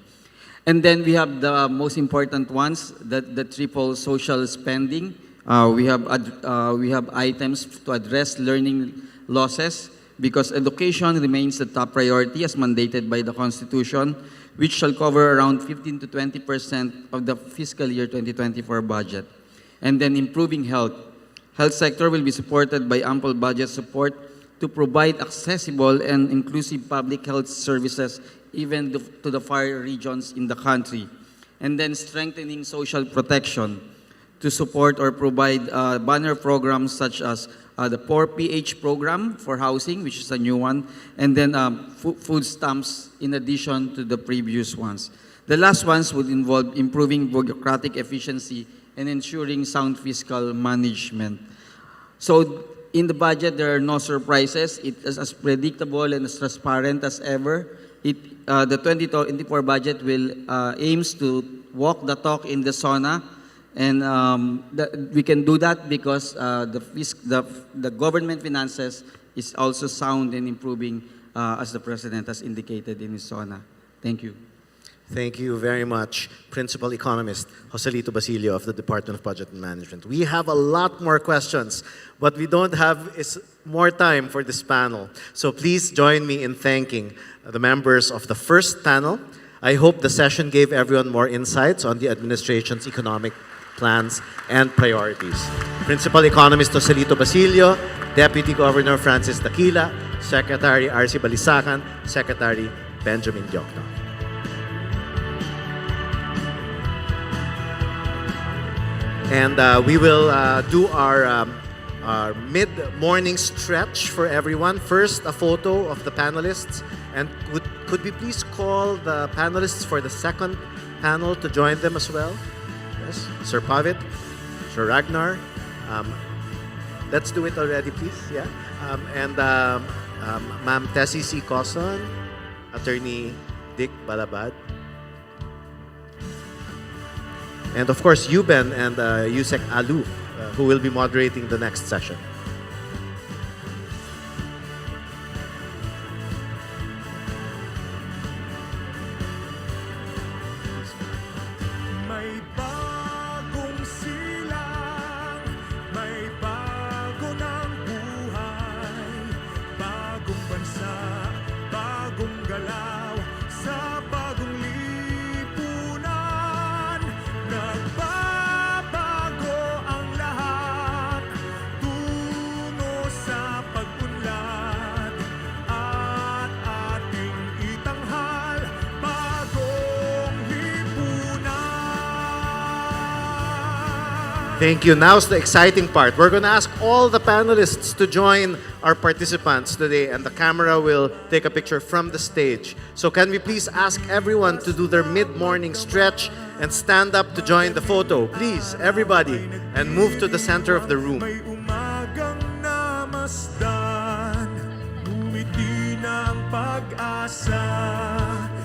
And then we have the most important ones, the triple social spending. We have items to address learning losses because education remains the top priority as mandated by the Constitution, which shall cover around 15 to 20% of the fiscal year 2024 budget. And then improving health. Health sector will be supported by ample budget support to provide accessible and inclusive public health services even to the far regions in the country. And then strengthening social protection to support or provide banner programs such as the 4PH program for housing, which is a new one, and then food stamps in addition to the previous ones. The last ones would involve improving bureaucratic efficiency and ensuring sound fiscal management. So in the budget, there are no surprises. It is as predictable and as transparent as ever. The 2024 budget will aims to walk the talk in the SONA, and we can do that because the government finances is also sound and improving as the President has indicated in his SONA. Thank you. Thank you very much, Principal Economist Joselito Basilio of the Department of Budget and Management. We have a lot more questions, but we don't have more time for this panel. So please join me in thanking the members of the first panel. I hope the session gave everyone more insights on the administration's economic plans and priorities. Principal Economist Joselito Basilio, Deputy Governor Francis Dakila, Secretary R.C. Balisacan, Secretary Benjamin Diokno. And we will do our mid-morning stretch for everyone. First, a photo of the panelists. And could we please call the panelists for the second panel to join them as well? Yes, Sir Pavit, Sir Ragnar. Let's do it already, please. Yeah. Ma'am Tessie C. Coson, Attorney Dick Balabad. And of course, Yuben and Yusek Aluf, who will be moderating the next session. May bagong silang, may bago ng buhay, bagong bansa, bagong galaw, sa bagong lipunan. Nagbabago ang lahat, tungo sa pag-unlad, at ating itanghal, bagong lipunan. Thank you. Now's the exciting part. We're going to ask all the panelists to join our participants today, and the camera will take a picture from the stage. So can we please ask everyone to do their mid-morning stretch and stand up to join the photo? Please, everybody, and move to the center of the room. May umagang namasdan, ngumiti ng pag-asa.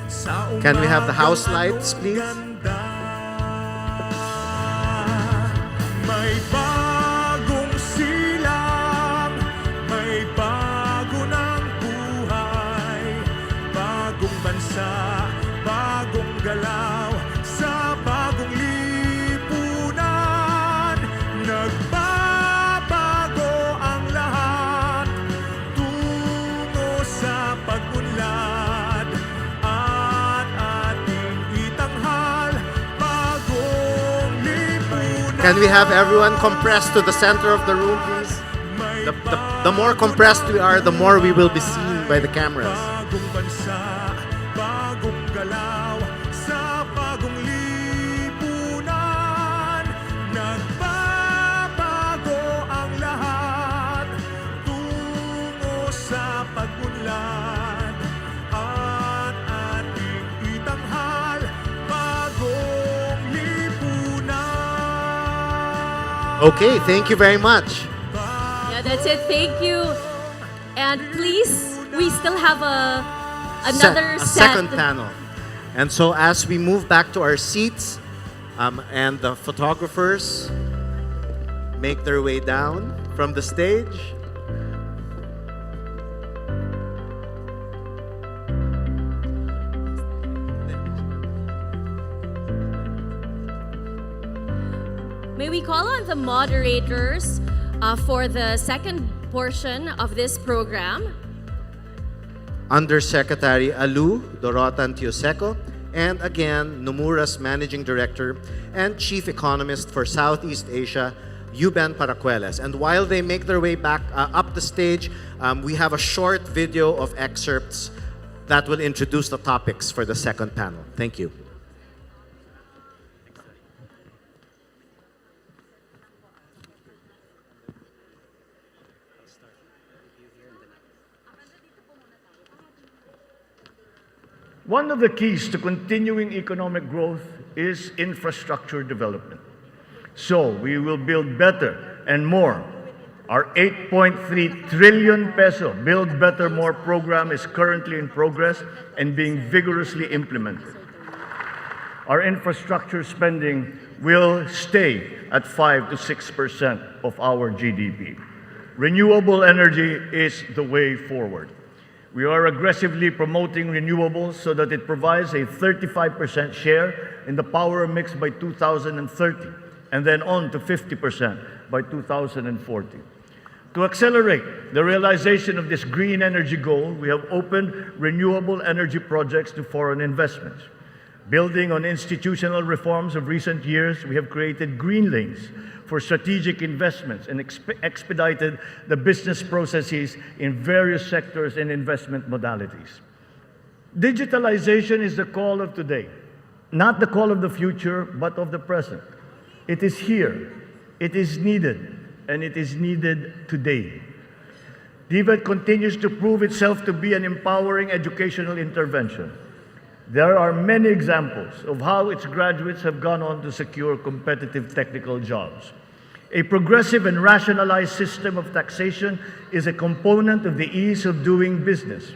Sa Can we have the house umagang lights, please? ganda. May bagong silang, may bago ng buhay, bagong bansa, bagong galaw, sa bagong lipunan. Nagbabago ang lahat, tungo sa pag-unlad, at ating itanghal, bagong lipunan. Can we have everyone compressed to the center of the room, please? The more compressed we are, the more we will be seen by the cameras. Bagong bansa, bagong galaw, sa bagong lipunan. Nagbabago ang lahat, tungo sa pag-unlad, at ating itanghal, bagong lipunan. Okay, thank you very much. Yeah, that's it. Thank you. And please, we still have another a set. second panel. And so as we move back to our seats, and the photographers make their way down from the stage, May we call on the moderators for the second portion of this program? Undersecretary Alu Dorotan Tioseco, and again, Nomura's Managing Director and Chief Economist for Southeast Asia, Yuben Paracueles. And while they make their way back up the stage, we have a short video of excerpts that will introduce the topics for the second panel. Thank you. One of the keys to continuing economic growth is infrastructure development. So we will build better and more. Our 8.3 trillion peso Build Better More program is currently in progress and being vigorously implemented. Our infrastructure spending will stay at 5 to 6% of our GDP. Renewable energy is the way forward. We are aggressively promoting renewables so that it provides a 35% share in the power mix by 2030, and then on to 50% by 2040. To accelerate the realization of this green energy goal, we have opened renewable energy projects to foreign investments. Building on institutional reforms of recent years, we have created green lanes for strategic investments and expedited the business processes in various sectors and investment modalities. Digitalization is the call of today, not the call of the future, but of the present. It is here, it is needed, and it is needed today. DVET continues to prove itself to be an empowering educational intervention. There are many examples of how its graduates have gone on to secure competitive technical jobs. A progressive and rationalized system of taxation is a component of the ease of doing business.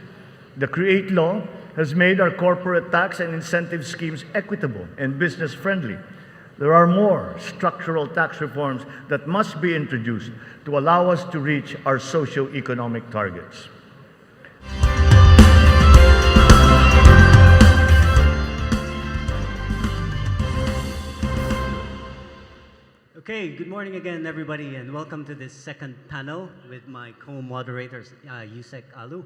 The CREATE law has made our corporate tax and incentive schemes equitable and business-friendly. There are more structural tax reforms that must be introduced to allow us to reach our socio-economic targets. Okay, good morning again, everybody, and welcome to this second panel with my co-moderators, Yusek Alu.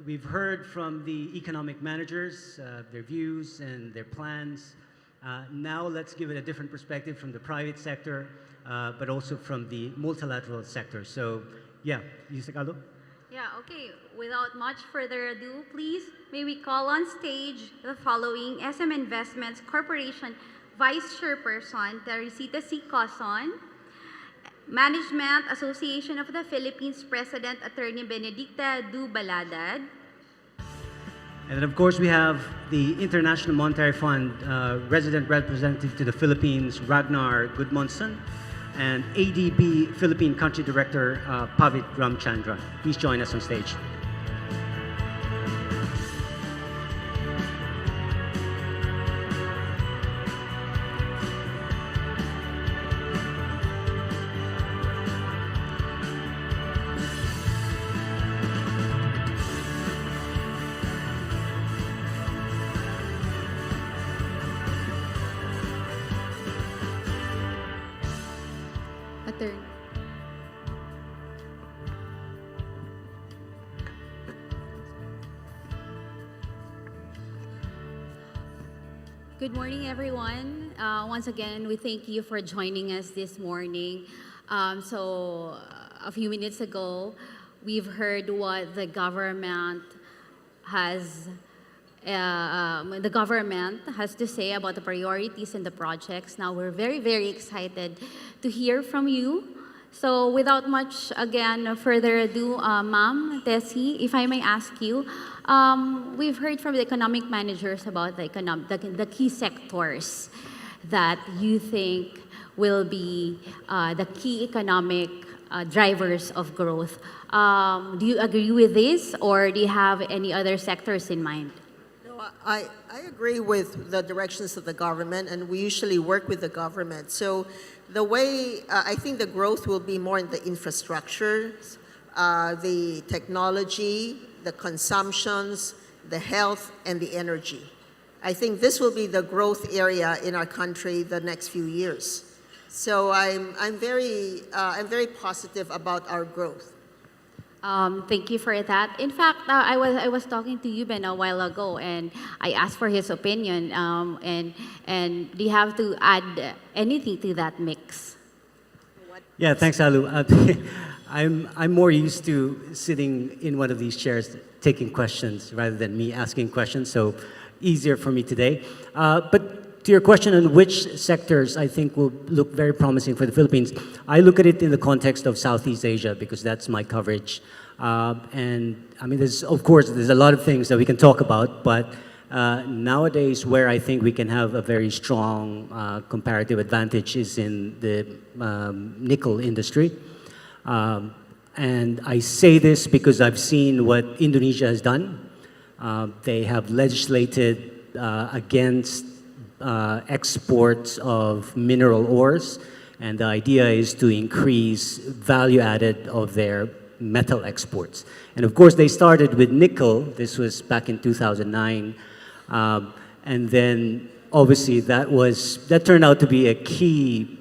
We've heard from the economic managers, their views and their plans. Now let's give it a different perspective from the private sector, but also from the multilateral sector. So, yeah, Yusek Alu. Yeah, okay. Without much further ado, please, may we call on stage the following SM Investments Corporation Vice Chairperson, Teresita C. Coson, Management Association of the Philippines President Attorney Benedicta Du Baladad. And then, of course, we have the International Monetary Fund Resident Representative to the Philippines, Ragnar Gudmundsson, and ADB Philippine Country Director, Pavit Ramchandra. Please join us on stage. Good morning, everyone. Once again, we thank you for joining us this morning. A few minutes ago, we've heard what the government has to say about the priorities and the projects. Now, we're very, very excited to hear from you. So without much, again, further ado, Ma'am Tessie, if I may ask you, we've heard from the economic managers about the key sectors that you think will be the key economic drivers of growth. Do you agree with this, or do you have any other sectors in mind? No, I agree with the directions of the government, and we usually work with the government. So the way, I think the growth will be more in the infrastructure, the technology, the consumptions, the health, and the energy. I think this will be the growth area in our country the next few years. So I'm very positive about our growth. Thank you for that. In fact, I was talking to you, Ben, a while ago, and I asked for his opinion. And do you have to add anything to that mix? Yeah, thanks, Alu. I'm more used to sitting in one of these chairs taking questions rather than me asking questions, so easier for me today. But to your question on which sectors I think will look very promising for the Philippines, I look at it in the context of Southeast Asia because that's my coverage. And I mean, there's a lot of things that we can talk about, but nowadays where I think we can have a very strong comparative advantage is in the nickel industry. And I say this because I've seen what Indonesia has done. They have legislated against exports of mineral ores, and the idea is to increase value added of their metal exports. And of course, they started with nickel. This was back in 2009. And then obviously that turned out to be a key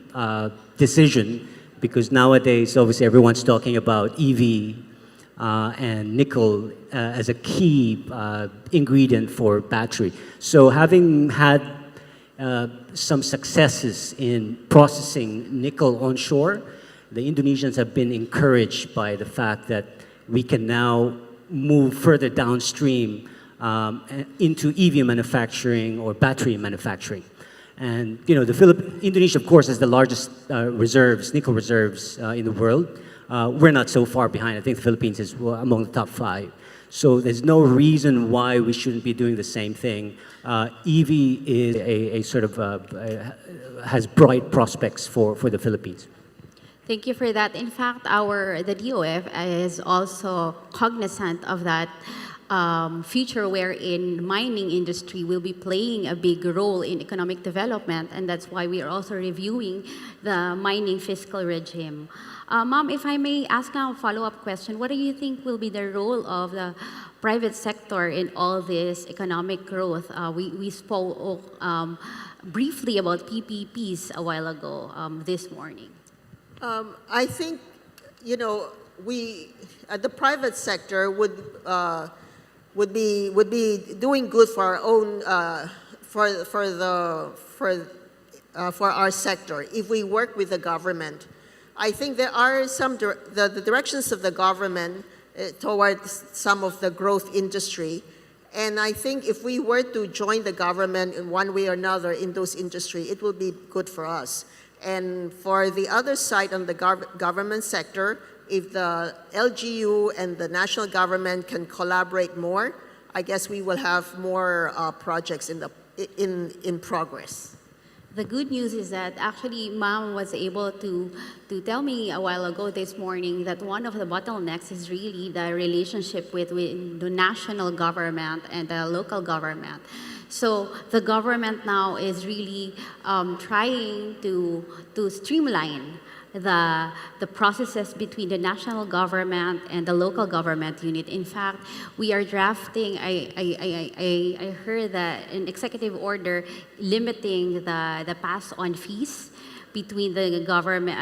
decision, because nowadays obviously everyone's talking about EV and nickel as a key ingredient for battery. So having had some successes in processing nickel onshore, the Indonesians have been encouraged by the fact that we can now move further downstream into EV manufacturing or battery manufacturing. And Indonesia, of course, has the largest nickel reserves in the world. We're not so far behind. I think the Philippines is among the top 5. So there's no reason why we shouldn't be doing the same thing. EV is a sort of has bright prospects for the Philippines. Thank you for that. In fact, the DOF is also cognizant of that future wherein mining industry will be playing a big role in economic development, and that's why we are also reviewing the mining fiscal regime. Ma'am, if I may ask now a follow-up question, what do you think will be the role of the private sector in all this economic growth? We spoke briefly about PPPs a while ago this morning. I think, the private sector would be doing good for our own for our sector if we work with the government. I think there are the directions of the government towards some of the growth industry, and I think if we were to join the government in one way or another in those industry, it will be good for us. And for the other side on the government sector, if the LGU and the national government can collaborate more, I guess we will have more projects in progress. The good news is that actually Ma'am was able to tell me a while ago this morning that one of the bottlenecks is really the relationship with the national government and the local government. So the government now is really trying to streamline the processes between the national government and the local government unit. In fact, we are drafting, I heard that an executive order limiting the pass-on fees between the government,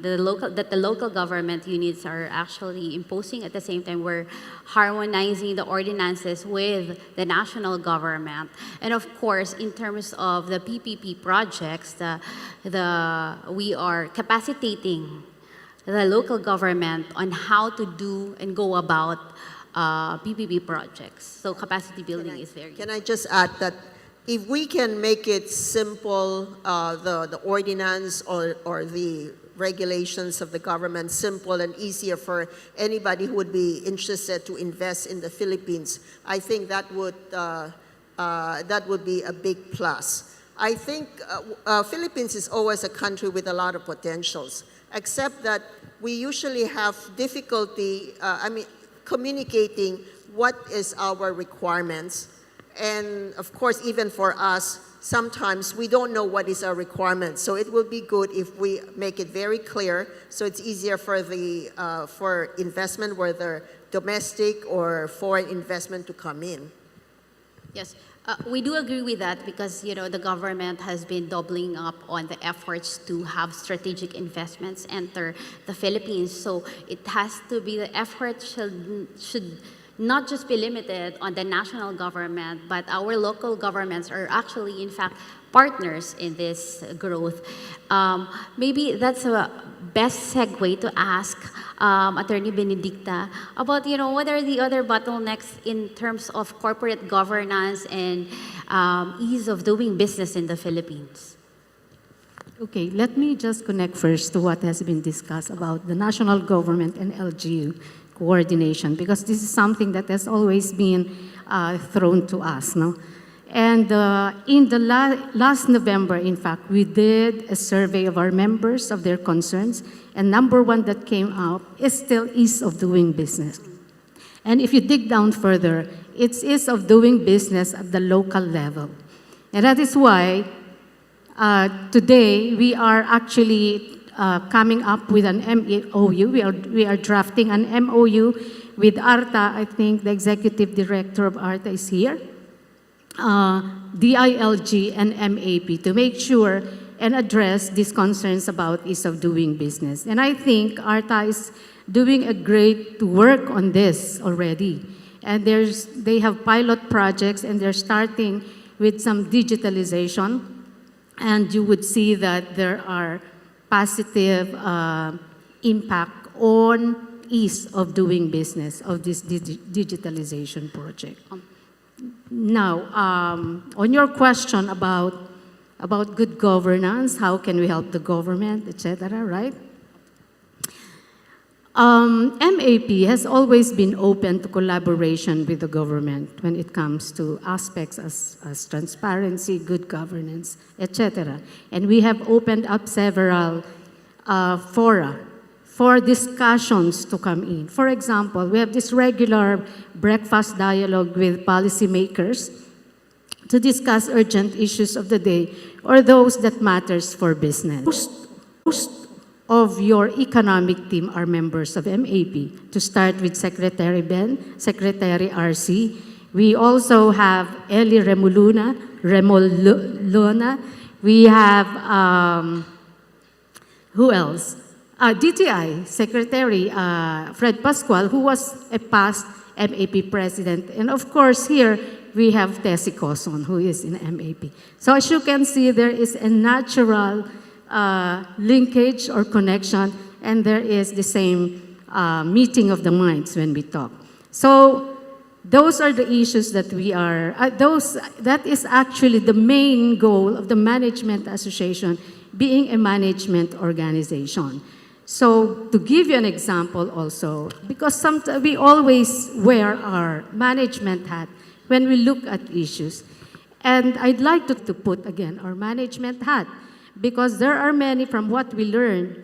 the local government units are actually imposing. At the same time, we're harmonizing the ordinances with the national government. And of course, in terms of the PPP projects, we are capacitating the local government on how to do and go about PPP projects. So capacity building is very important. Can I just add that if we can make it simple, the ordinance or the regulations of the government simple and easier for anybody who would be interested to invest in the Philippines, I think that would be a big plus. I think Philippines is always a country with a lot of potentials, except that we usually have difficulty, communicating what is our requirements. And of course, even for us, sometimes we don't know what is our requirement. So it will be good if we make it very clear, so it's easier for for investment, whether domestic or foreign investment, to come in. Yes, we do agree with that because the government has been doubling up on the efforts to have strategic investments enter the Philippines. So it has to be the effort should not just be limited on the national government, but our local governments are actually, in fact, partners in this growth. Maybe that's a best segue to ask Attorney Benedicta about, what are the other bottlenecks in terms of corporate governance and ease of doing business in the Philippines? Okay, let me just connect first to what has been discussed about the national government and LGU coordination, because this is something that has always been thrown to us. No? And in the last November, in fact, we did a survey of our members of their concerns, and number one that came up is still ease of doing business. And if you dig down further, it's ease of doing business at the local level. And that is why today we are actually coming up with an MOU. We are drafting an MOU with ARTA. I think the executive director of ARTA is here. DILG and MAP to make sure and address these concerns about ease of doing business. And I think ARTA is doing a great work on this already. And they have pilot projects and they're starting with some digitalization. And you would see that there are positive impact on ease of doing business of this digitalization project. Now, on your question about good governance, how can we help the government, etc., right? MAP has always been open to collaboration with the government when it comes to aspects as transparency, good governance, etc. And we have opened up several fora for discussions to come in. For example, we have this regular breakfast dialogue with policymakers to discuss urgent issues of the day or those that matters for business. Most of your economic team are members of MAP. To start with Secretary Ben, Secretary RC. We also have Eli Remolona. We have, who else? DTI Secretary Fred Pascual, who was a past MAP president. And of course, here we have Tessie Coson, who is in MAP. So as you can see, there is a natural linkage or connection, and there is the same meeting of the minds when we talk. So those are the issues that we are, that is actually the main goal of the Management Association, being a management organization. So to give you an example also, because we always wear our management hat when we look at issues. And I'd like to put again our management hat, because there are many, from what we learned,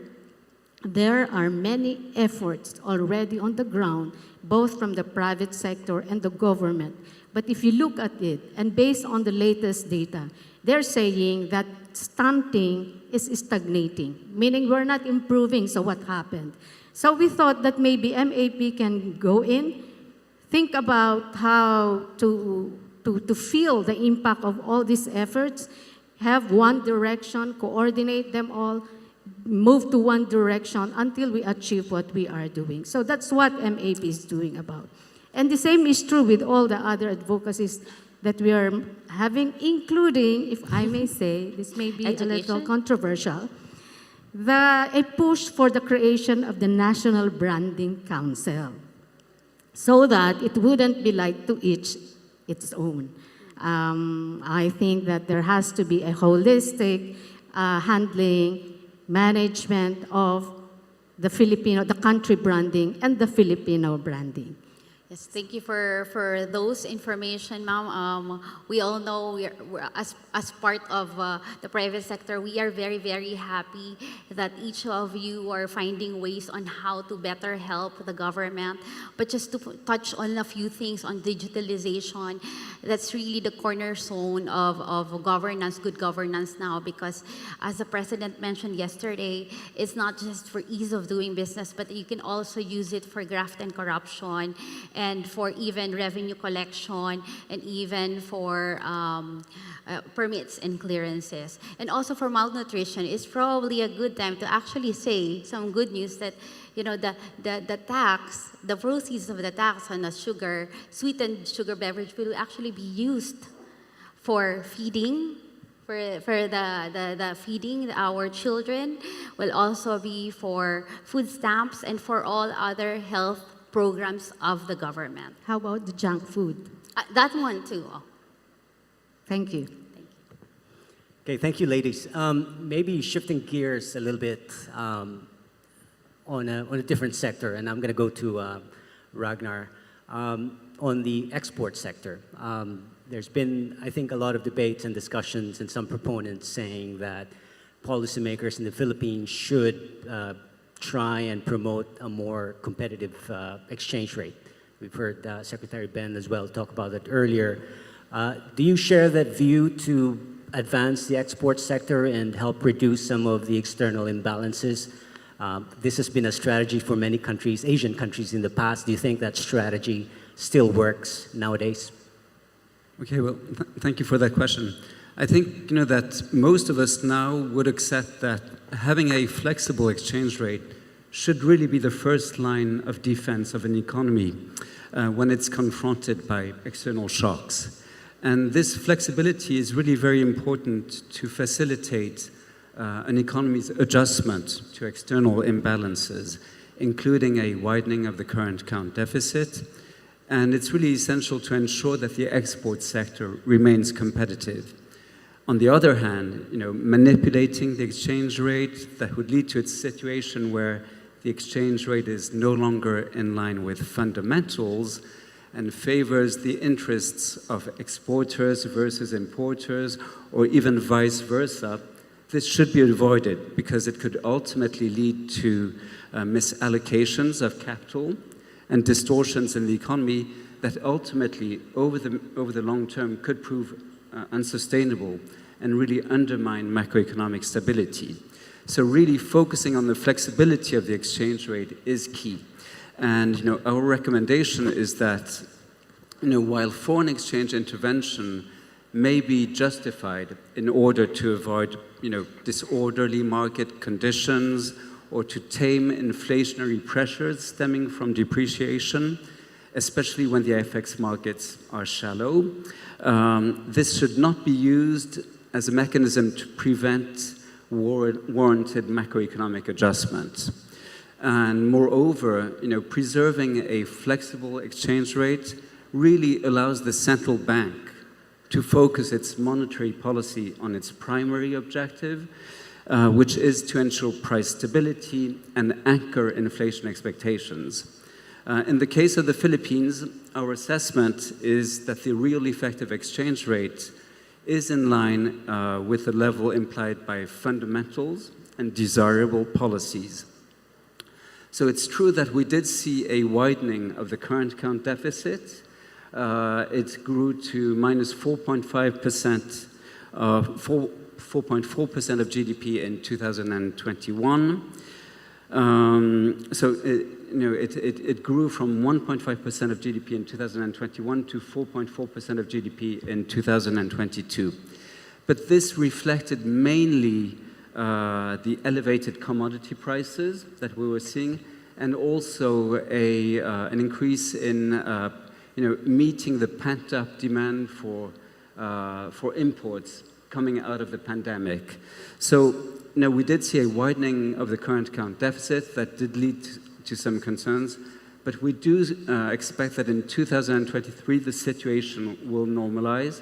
there are many efforts already on the ground, both from the private sector and the government. But if you look at it, and based on the latest data, they're saying that stunting is stagnating, meaning we're not improving, so what happened? So we thought that maybe MAP can go in, think about how to feel the impact of all these efforts, have one direction, coordinate them all, move to one direction until we achieve what we are doing. So that's what MAP is doing about. And the same is true with all the other advocacies that we are having, including, if I may say, this may be a little controversial, a push for the creation of the National Branding Council, so that it wouldn't be like to each its own. I think that there has to be a holistic handling, management of the country branding and the Filipino branding. Yes, thank you for those information, ma'am. We all know we're as part of the private sector, we are very, very happy that each of you are finding ways on how to better help the government. But just to touch on a few things on digitalization, that's really the cornerstone of governance, good governance now, because as the President mentioned yesterday, it's not just for ease of doing business, but you can also use it for graft and corruption, and for even revenue collection, and even for permits and clearances. And also for malnutrition, it's probably a good time to actually say some good news that, you know, the tax, the proceeds of the tax on the sugar, sweetened sugar beverage will actually be used for feeding, for the feeding our children, will also be for food stamps and for all other health programs of the government. How about the junk food? That one too. Oh. Thank you. Okay, thank you, ladies. Maybe shifting gears a little bit on a different sector, and I'm going to go to Ragnar. On the export sector, there's been, I think, a lot of debates and discussions and some proponents saying that policymakers in the Philippines should try and promote a more competitive exchange rate. We've heard Secretary Ben as well talk about that earlier. Do you share that view to advance the export sector and help reduce some of the external imbalances. This has been a strategy for many countries, Asian countries in the past. Do you think that strategy still works nowadays? Okay, well, thank you for that question. I think that most of us now would accept that having a flexible exchange rate should really be the first line of defense of an economy when it's confronted by external shocks. And this flexibility is really very important to facilitate an economy's adjustment to external imbalances, including a widening of the current account deficit. And it's really essential to ensure that the export sector remains competitive. On the other hand, manipulating the exchange rate that would lead to a situation where the exchange rate is no longer in line with fundamentals and favors the interests of exporters versus importers, or even vice versa, this should be avoided because it could ultimately lead to misallocations of capital and distortions in the economy that ultimately, over the long term, could prove unsustainable and really undermine macroeconomic stability. So really focusing on the flexibility of the exchange rate is key. And our recommendation is that while foreign exchange intervention may be justified in order to avoid disorderly market conditions or to tame inflationary pressures stemming from depreciation, especially when the FX markets are shallow, this should not be used as a mechanism to prevent warranted macroeconomic adjustment. And moreover, preserving a flexible exchange rate really allows the central bank to focus its monetary policy on its primary objective, which is to ensure price stability and anchor inflation expectations. In the case of the Philippines, our assessment is that the real effective exchange rate is in line with the level implied by fundamentals and desirable policies. So it's true that we did see a widening of the current account deficit. It grew to minus 4.5%, 4.4% of GDP in 2021. It grew from 1.5% of GDP in 2021 to 4.4% of GDP in 2022. But this reflected mainly the elevated commodity prices that we were seeing, and also an increase in meeting the pent-up demand for imports coming out of the pandemic. So we did see a widening of the current account deficit that did lead to some concerns, but we do expect that in 2023 the situation will normalize.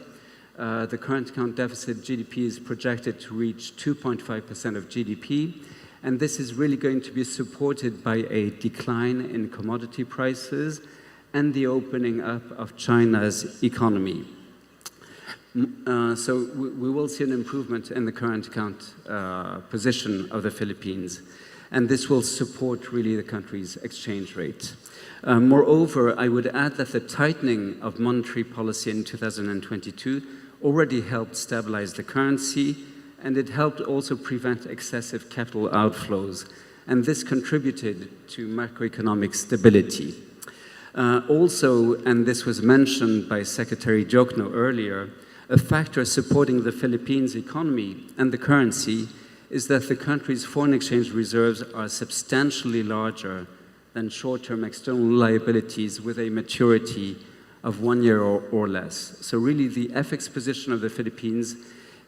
The current account deficit GDP is projected to reach 2.5% of GDP, and this is really going to be supported by a decline in commodity prices and the opening up of China's economy. So we will see an improvement in the current account position of the Philippines, and this will support really the country's exchange rate. Moreover, I would add that the tightening of monetary policy in 2022 already helped stabilize the currency, and it helped also prevent excessive capital outflows, and this contributed to macroeconomic stability. Also, and this was mentioned by Secretary Diokno earlier, a factor supporting the Philippines economy and the currency is that the country's foreign exchange reserves are substantially larger than short-term external liabilities with a maturity of 1 year or less. So really the FX position of the Philippines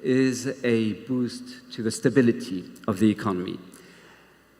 is a boost to the stability of the economy.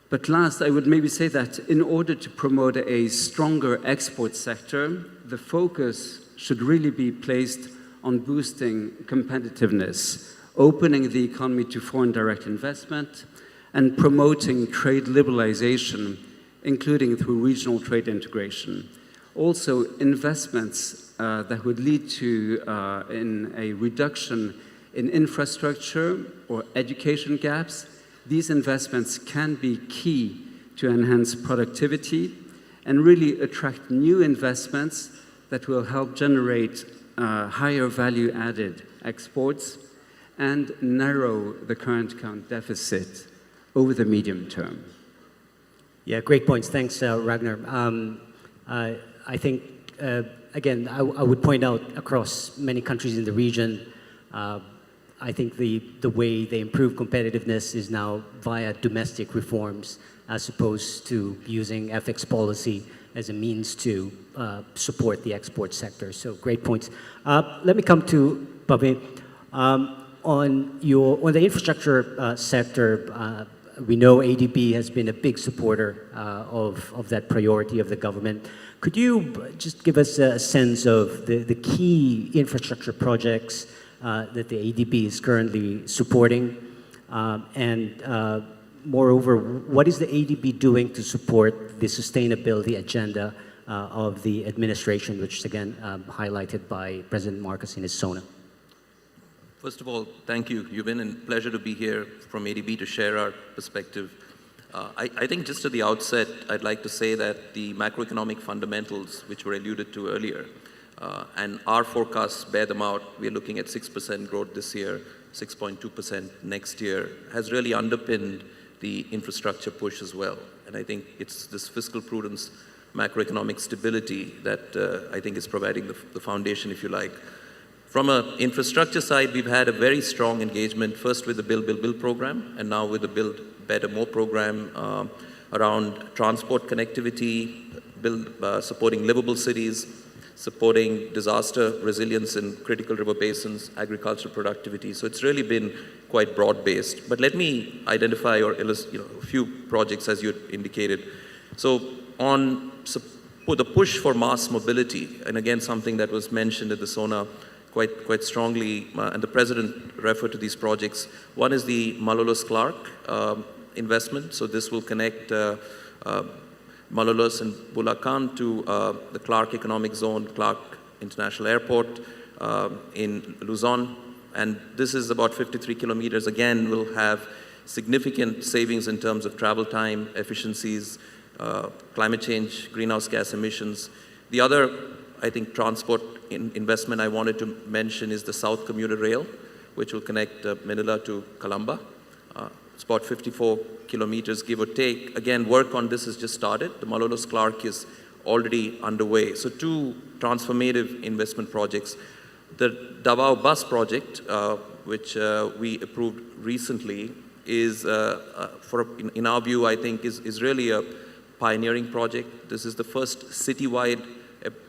But last, I would maybe say that in order to promote a stronger export sector, the focus should really be placed on boosting competitiveness, opening the economy to foreign direct investment, and promoting trade liberalization, including through regional trade integration. Also, investments that would lead to in a reduction in infrastructure or education gaps. These investments can be key to enhance productivity and really attract new investments that will help generate higher value-added exports and narrow the current account deficit over the medium term? Yeah, great points. Thanks, Ragnar. I think, again, I would point out across many countries in the region, I think the way they improve competitiveness is now via domestic reforms as opposed to using FX policy as a means to support the export sector. So great points. Let me come to Babe. On the infrastructure sector, we know ADB has been a big supporter of that priority of the government. Could you just give us a sense of the key infrastructure projects that the ADB is currently supporting? Moreover, what is the ADB doing to support the sustainability agenda of the administration, which is again highlighted by President Marcos in his SONA? First of all, thank you, Yubin, and pleasure to be here from ADB to share our perspective. I think just at the outset, I'd like to say that the macroeconomic fundamentals, which were alluded to earlier, and our forecasts bear them out. We're looking at 6% growth this year, 6.2% next year, has really underpinned the infrastructure push as well. And I think it's this fiscal prudence, macroeconomic stability that I think is providing the foundation, if you like. From an infrastructure side, we've had a very strong engagement, first with the Build program, and now with the Build Better More program around transport connectivity, supporting livable cities, supporting disaster resilience in critical river basins, agricultural productivity. So it's really been quite broad-based. But let me identify or illustrate a few projects as you indicated. So on the push for mass mobility, and again something that was mentioned at the SONA quite strongly, and the President referred to these projects. One is the Malolos-Clark investment. So this will connect Malolos and Bulacan to the Clark Economic Zone, Clark International Airport in Luzon. And this is about 53 kilometers. Again, will have significant savings in terms of travel time, efficiencies, climate change, greenhouse gas emissions. The other, I think, transport investment I wanted to mention is the South Commuter Rail, which will connect Manila to Calamba. It's about 54 kilometers, give or take. Again, work on this has just started. The Malolos-Clark is already underway. So two transformative investment projects. The Davao Bus project, which we approved recently, is, in our view, I think, is really a pioneering project. This is the first citywide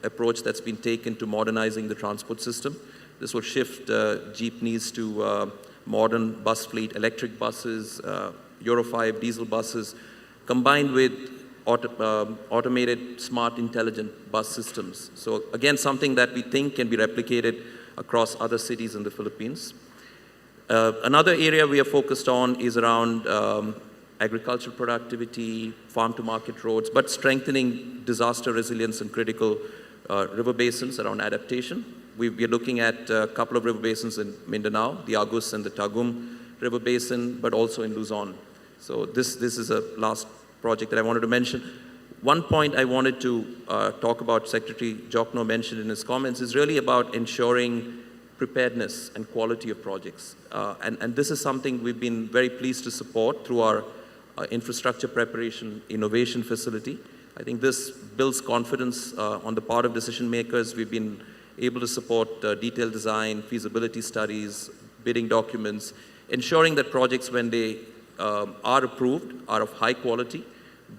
approach that's been taken to modernizing the transport system. This will shift jeepneys to modern bus fleet, electric buses, Euro 5 diesel buses, combined with automated, smart, intelligent bus systems. So again, something that we think can be replicated across other cities in the Philippines. Another area we are focused on is around agricultural productivity, farm-to-market roads, but strengthening disaster resilience in critical river basins around adaptation. We are looking at a couple of river basins in Mindanao, the Agus and the Tagum River Basin, but also in Luzon. So this is a last project that I wanted to mention. One point I wanted to talk about, Secretary Diokno mentioned in his comments, is really about ensuring preparedness and quality of projects. And this is something we've been very pleased to support through our infrastructure preparation innovation facility. I think this builds confidence on the part of decision makers. We've been able to support detailed design, feasibility studies, bidding documents, ensuring that projects, when they are approved, are of high quality,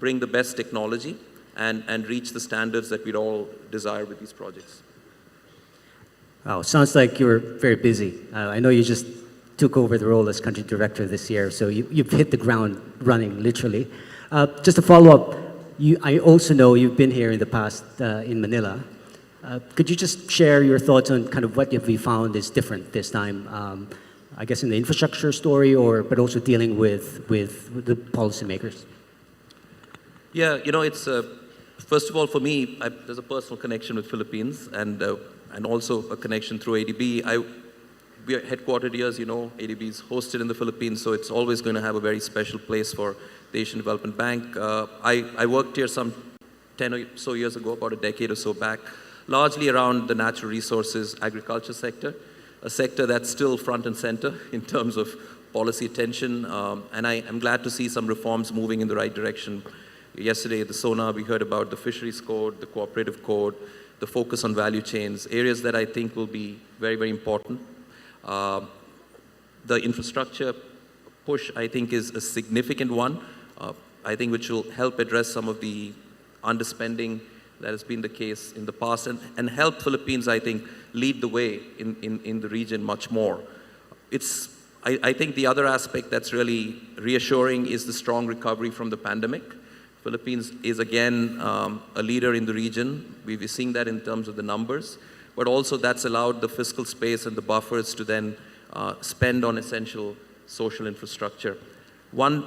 bring the best technology, and reach the standards that we'd all desire with these projects. Wow, sounds like you're very busy. I know you just took over the role as country director this year, so you've hit the ground running, literally. Just to follow up, I also know you've been here in the past in Manila. Could you just share your thoughts on kind of what have you found is different this time, I guess in the infrastructure story, but also dealing with the policymakers? Yeah, it's, first of all, for me, there's a personal connection with Philippines and also a connection through ADB. We are headquartered here, as you know. ADB is hosted in the Philippines, so it's always going to have a very special place for the Asian Development Bank. I worked here some 10 or so years ago, about a decade or so back, largely around the natural resources agriculture sector. a sector that's still front and center in terms of policy attention, and I'm glad to see some reforms moving in the right direction. Yesterday at the SONA, we heard about the fisheries code, the cooperative code, the focus on value chains, areas that I think will be very, very important. The infrastructure push, I think, is a significant one, I think, which will help address some of the underspending that has been the case in the past, and help Philippines, I think, lead the way in the region much more. I think the other aspect that's really reassuring is the strong recovery from the pandemic. Philippines is again a leader in the region. We've been seeing that in terms of the numbers, but also that's allowed the fiscal space and the buffers to then spend on essential social infrastructure. One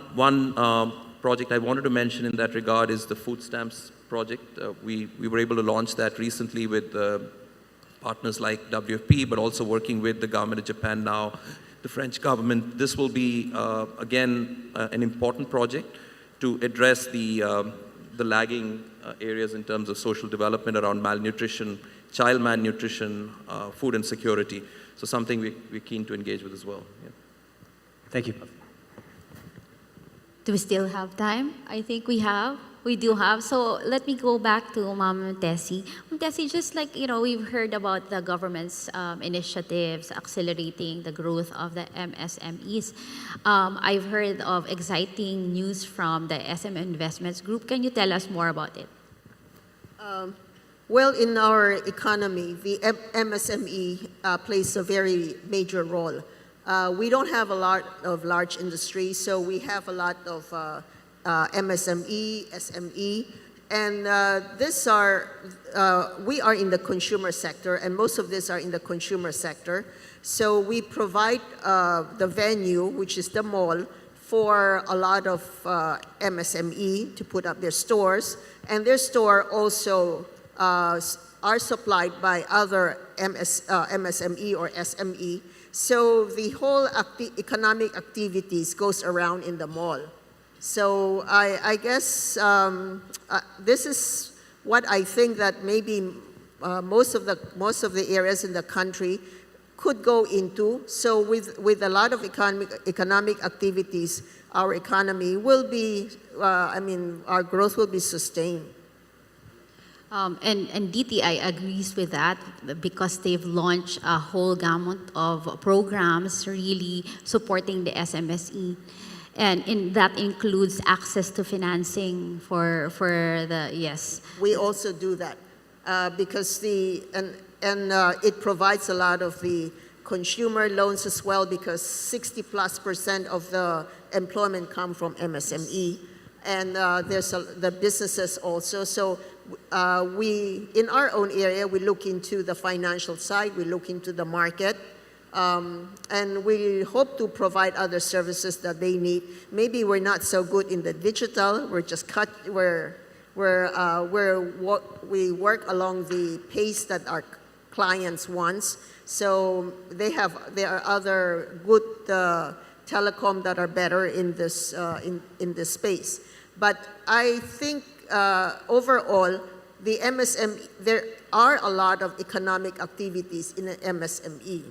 project I wanted to mention in that regard is the food stamps project. We were able to launch that recently with partners like WFP, but also working with the government of Japan now, the French government. This will be, again, an important project to address the lagging areas in terms of social development around malnutrition, child malnutrition, food insecurity. So something we're keen to engage with as well. Yeah. Thank you. Do we still have time? I think we have. We do have. So let me go back to Ma'am Tessie. Ma'am Tessie, just like, we've heard about the government's initiatives accelerating the growth of the MSMEs. I've heard of exciting news from the SM Investments Group. Can you tell us more about it? Well, in our economy, the MSME plays a very major role. We don't have a lot of large industries, so we have a lot of MSME, SME, and we are in the consumer sector, and most of these are in the consumer sector. So we provide the venue, which is the mall, for a lot of MSME to put up their stores, and their store also are supplied by other MSME or SME. So the whole economic activities goes around in the mall. So I guess this is what I think that maybe most of the areas in the country could go into. So with a lot of economic activities, our economy will be, our growth will be sustained. And DTI agrees with that because they've launched a whole gamut of programs really supporting the SMSE. And that includes access to financing for the, yes. We also do that because it provides a lot of the consumer loans as well, because 60+% of the employment come from MSME, and there's the businesses also. So in our own area, we look into the financial side, we look into the market, and we hope to provide other services that they need. Maybe we're not so good in the digital. We're just we work along the pace that our clients want. So there are other good telecom that are better in this space. But I think overall, the MSME, there are a lot of economic activities in an MSME.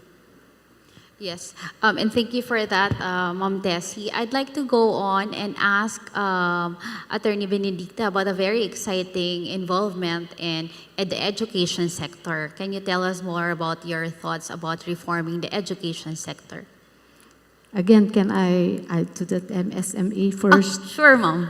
Yes, and thank you for that, Ma'am Tessie. I'd like to go on and ask Attorney Benedicta about a very exciting involvement in the education sector. Can you tell us more about your thoughts about reforming the education sector? Again, can I add to that MSME first? Sure, Ma'am.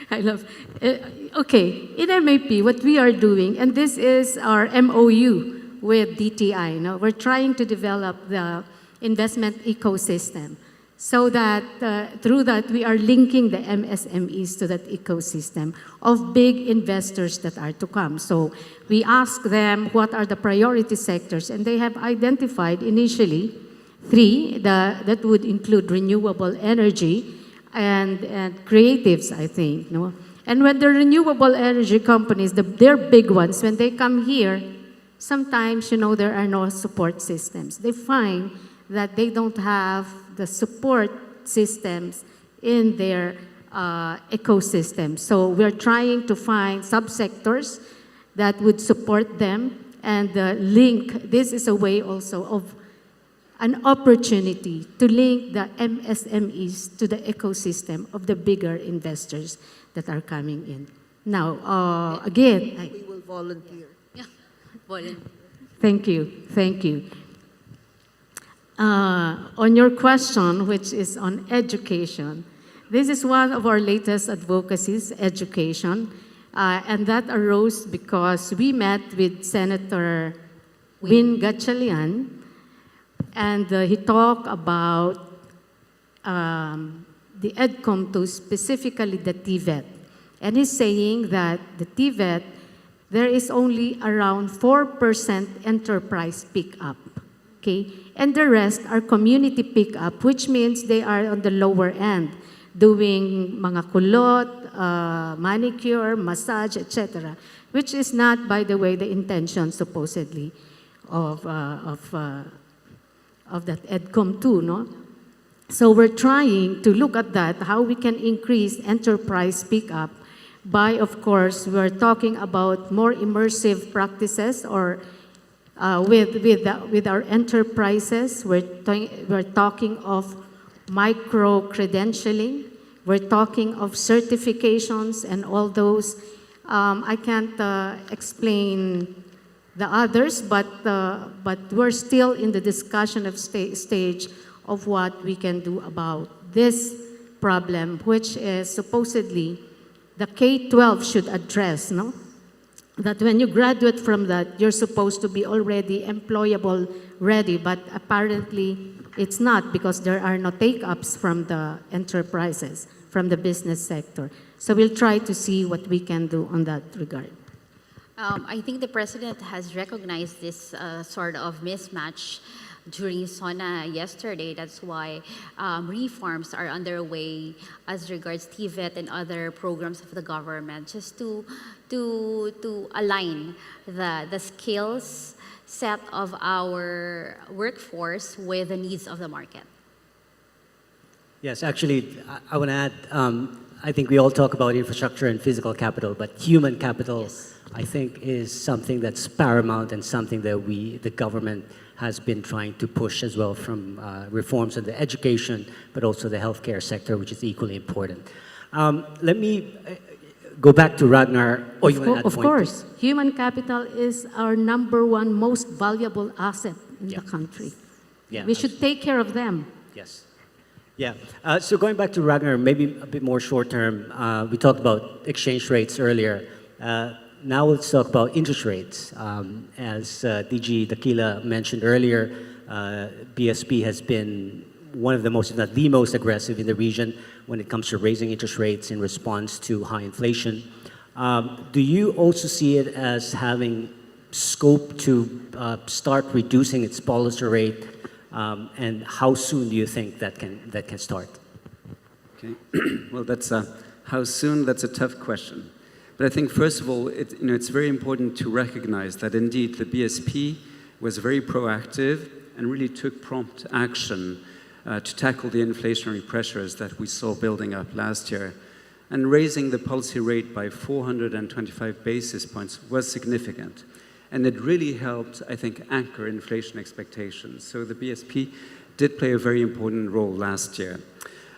I love. Okay, in MAP, what we are doing, and this is our MOU with DTI. Now, we're trying to develop the investment ecosystem so that through that we are linking the MSMEs to that ecosystem of big investors that are to come. So we ask them what are the priority sectors, and they have identified initially 3 that would include renewable energy and creatives, I think. No? And when the renewable energy companies, they're big ones, when they come here, sometimes, there are no support systems. They find that they don't have the support systems in their ecosystem. So we're trying to find subsectors that would support them and link. This is a way also of an opportunity to link the MSMEs to the ecosystem of the bigger investors that are coming in. Now, again, We will volunteer. thank you. On your question, which is on education, this is one of our latest advocacies, education, and that arose because we met with Senator Win Gatchalian, and he talked about the EDCOM2, specifically the TVET. And he's saying that the TVET, there is only around 4% enterprise pick-up, okay? And the rest are community pick-up, which means they are on the lower end, doing mga kulot, manicure, massage, etc., which is not, by the way, the intention, supposedly, of that EDCOM2, no? So we're trying to look at that, how we can increase enterprise pick-up by, of course, we're talking about more immersive practices or with our enterprises. We're talking of micro-credentialing. We're talking of certifications and all those. I can't explain the others, but we're still in the discussion of stage of what we can do about this problem, which is supposedly the K-12 should address, no? That when you graduate from that, you're supposed to be already employable ready, but apparently it's not because there are no take-ups from the enterprises, from the business sector. So we'll try to see what we can do on that regard. I think the President has recognized this sort of mismatch during SONA yesterday. That's why reforms are underway as regards TVET and other programs of the government, just to align the skills set of our workforce with the needs of the market. Yes, actually, I want to add, I think we all talk about infrastructure and physical capital, but human capital, I think, is something that's paramount and something that the government has been trying to push as well, from reforms in the education, but also the healthcare sector, which is equally important. Let me go back to Ragnar. Of course, human capital is our #1 most valuable asset in the country. Yeah, we should take care of them. Yes. Yeah. So going back to Ragnar, maybe a bit more short term, we talked about exchange rates earlier. Now let's talk about interest rates. As DG Dakila mentioned earlier, BSP has been one of the most, if not the most aggressive in the region when it comes to raising interest rates in response to high inflation. Do you also see it as having scope to start reducing its policy rate? And how soon do you think that can start? Okay. Well, how soon? That's a tough question. But I think, first of all, it's very important to recognize that indeed the BSP was very proactive and really took prompt action to tackle the inflationary pressures that we saw building up last year. And raising the policy rate by 425 basis points was significant. And it really helped, I think, anchor inflation expectations. So the BSP did play a very important role last year.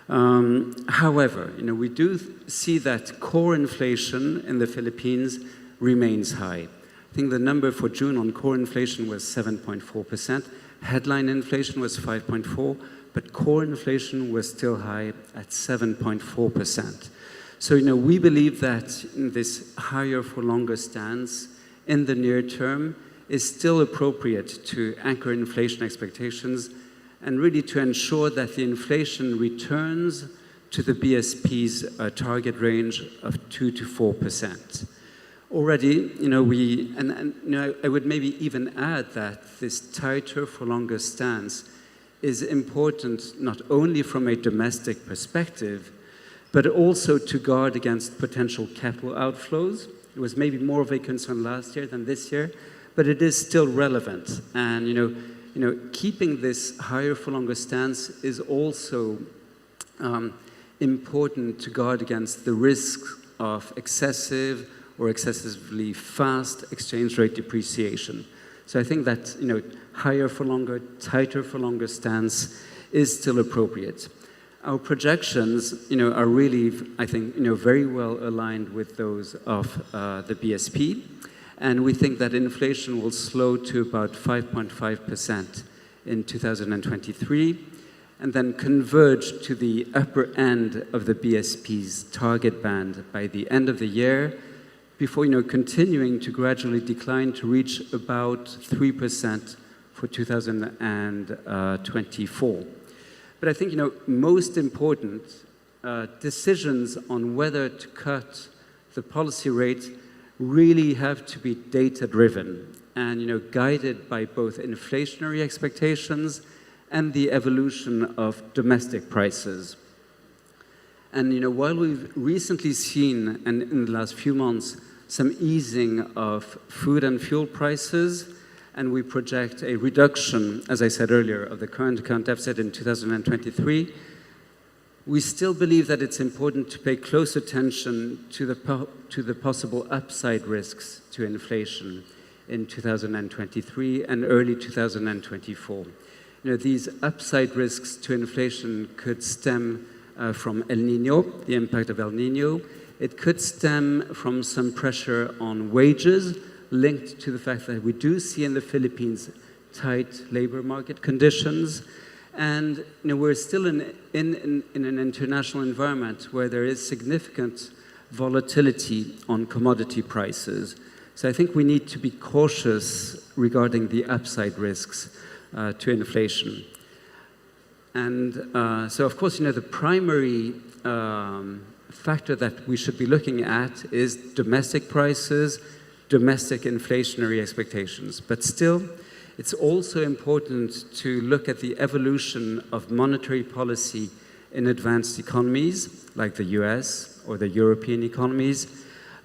However, we do see that core inflation in the Philippines remains high. I think the number for June on core inflation was 7.4%. Headline inflation was 5.4%, but core inflation was still high at 7.4%. So, we believe that this higher for longer stance in the near term is still appropriate to anchor inflation expectations and really to ensure that the inflation returns to the BSP's target range of 2 to 4%. Already, I would maybe even add that this tighter for longer stance is important not only from a domestic perspective, but also to guard against potential capital outflows. It was maybe more of a concern last year than this year, but it is still relevant. And, keeping this higher for longer stance is also important to guard against the risk of excessive or excessively fast exchange rate depreciation. So I think that, higher for longer, tighter for longer stance is still appropriate. Our projections, are really, I think, very well aligned with those of the BSP. And we think that inflation will slow to about 5.5% in 2023, and then converge to the upper end of the BSP's target band by the end of the year, before continuing to gradually decline to reach about 3% for 2024. But I think most important, decisions on whether to cut the policy rate really have to be data-driven and guided by both inflationary expectations and the evolution of domestic prices. And while we've recently seen, and in the last few months, some easing of food and fuel prices, and we project a reduction, as I said earlier, of the current account deficit in 2023, we still believe that it's important to pay close attention to the possible upside risks to inflation in 2023 and early 2024. These upside risks to inflation could stem from El Nino, the impact of El Nino. It could stem from some pressure on wages linked to the fact that we do see in the Philippines tight labor market conditions. And we're still in an international environment where there is significant volatility on commodity prices. So I think we need to be cautious regarding the upside risks to inflation. And so, of course, the primary factor that we should be looking at is domestic prices, domestic inflationary expectations. But still, it's also important to look at the evolution of monetary policy in advanced economies, like the US or the European economies,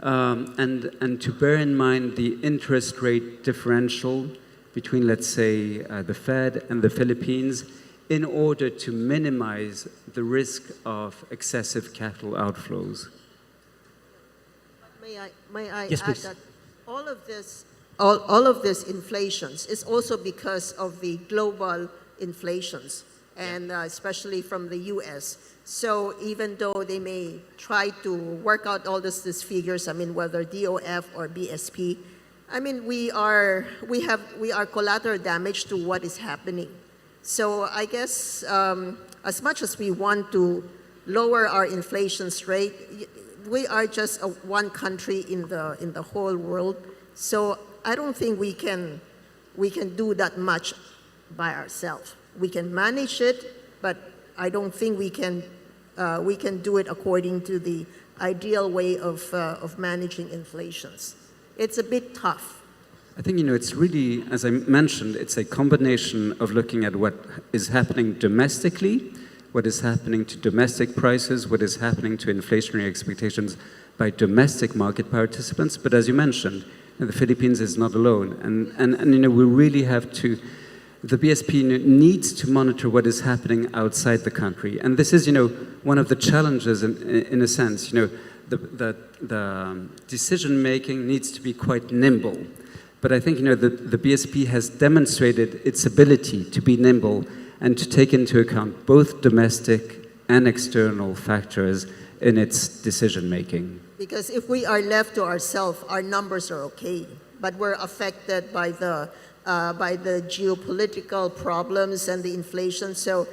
and to bear in mind the interest rate differential between, let's say, the Fed and the Philippines, in order to minimize the risk of excessive capital outflows. May I Yes, add please. that all of this inflations is also because of the global inflations, and especially from the U.S. So even though they may try to work out all these figures, whether DOF or BSP, we are collateral damage to what is happening. So I guess as much as we want to lower our inflation rate, we are just one country in the whole world. So I don't think we can do that much by ourselves. We can manage it, but I don't think we can do it according to the ideal way of managing inflations. It's a bit tough. I think, it's really, as I mentioned, it's a combination of looking at what is happening domestically, what is happening to domestic prices, what is happening to inflationary expectations by domestic market participants. But as you mentioned, the Philippines is not alone. And we really have to, the BSP needs to monitor what is happening outside the country. And this is, one of the challenges in a sense, the decision-making needs to be quite nimble. But I think, the BSP has demonstrated its ability to be nimble and to take into account both domestic and external factors in its decision-making. Because if we are left to ourselves, our numbers are okay, but we're affected by the geopolitical problems and the inflation. So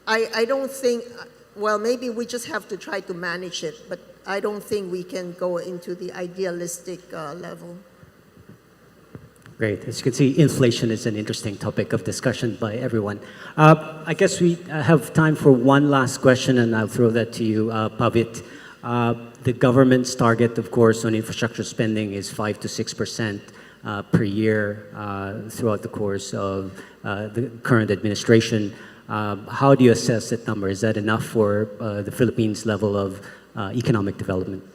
I don't think, well, maybe we just have to try to manage it, but I don't think we can go into the idealistic level. Great. As you can see, inflation is an interesting topic of discussion by everyone. I guess we have time for one last question, and I'll throw that to you, Pavit. The government's target, of course, on infrastructure spending is 5 to 6% per year throughout the course of the current administration. How do you assess that number? Is that enough for the Philippines' level of economic development?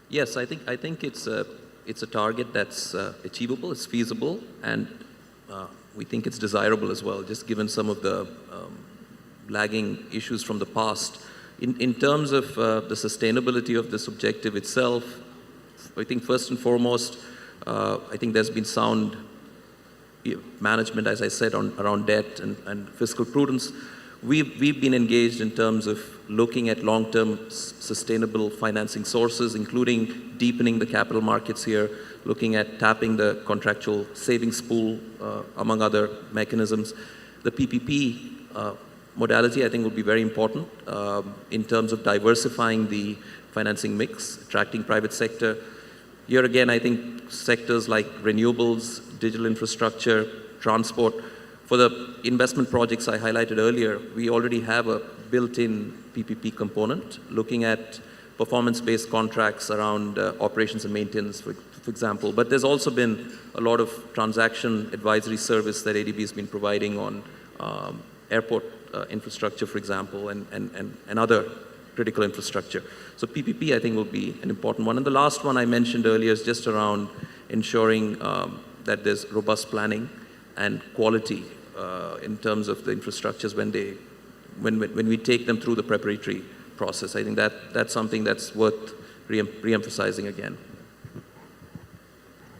Yes, I think it's a target that's achievable, it's feasible, and we think it's desirable as well, just given some of the lagging issues from the past. In terms of the sustainability of this objective itself, I think first and foremost, I think there's been sound management, as I said, around debt and fiscal prudence. We've been engaged in terms of looking at long-term sustainable financing sources, including deepening the capital markets here, looking at tapping the contractual savings pool, among other mechanisms. The PPP modality, I think, will be very important in terms of diversifying the financing mix, attracting private sector. Here again, I think sectors like renewables, digital infrastructure, transport. For the investment projects I highlighted earlier, we already have a built-in PPP component, looking at performance-based contracts around operations and maintenance, for example. But there's also been a lot of transaction advisory service that ADB has been providing on airport infrastructure, for example, and other critical infrastructure. So PPP, I think, will be an important one. And the last one I mentioned earlier is just around ensuring that there's robust planning and quality in terms of the infrastructures when we take them through the preparatory process. I think that's something that's worth re-emphasizing again.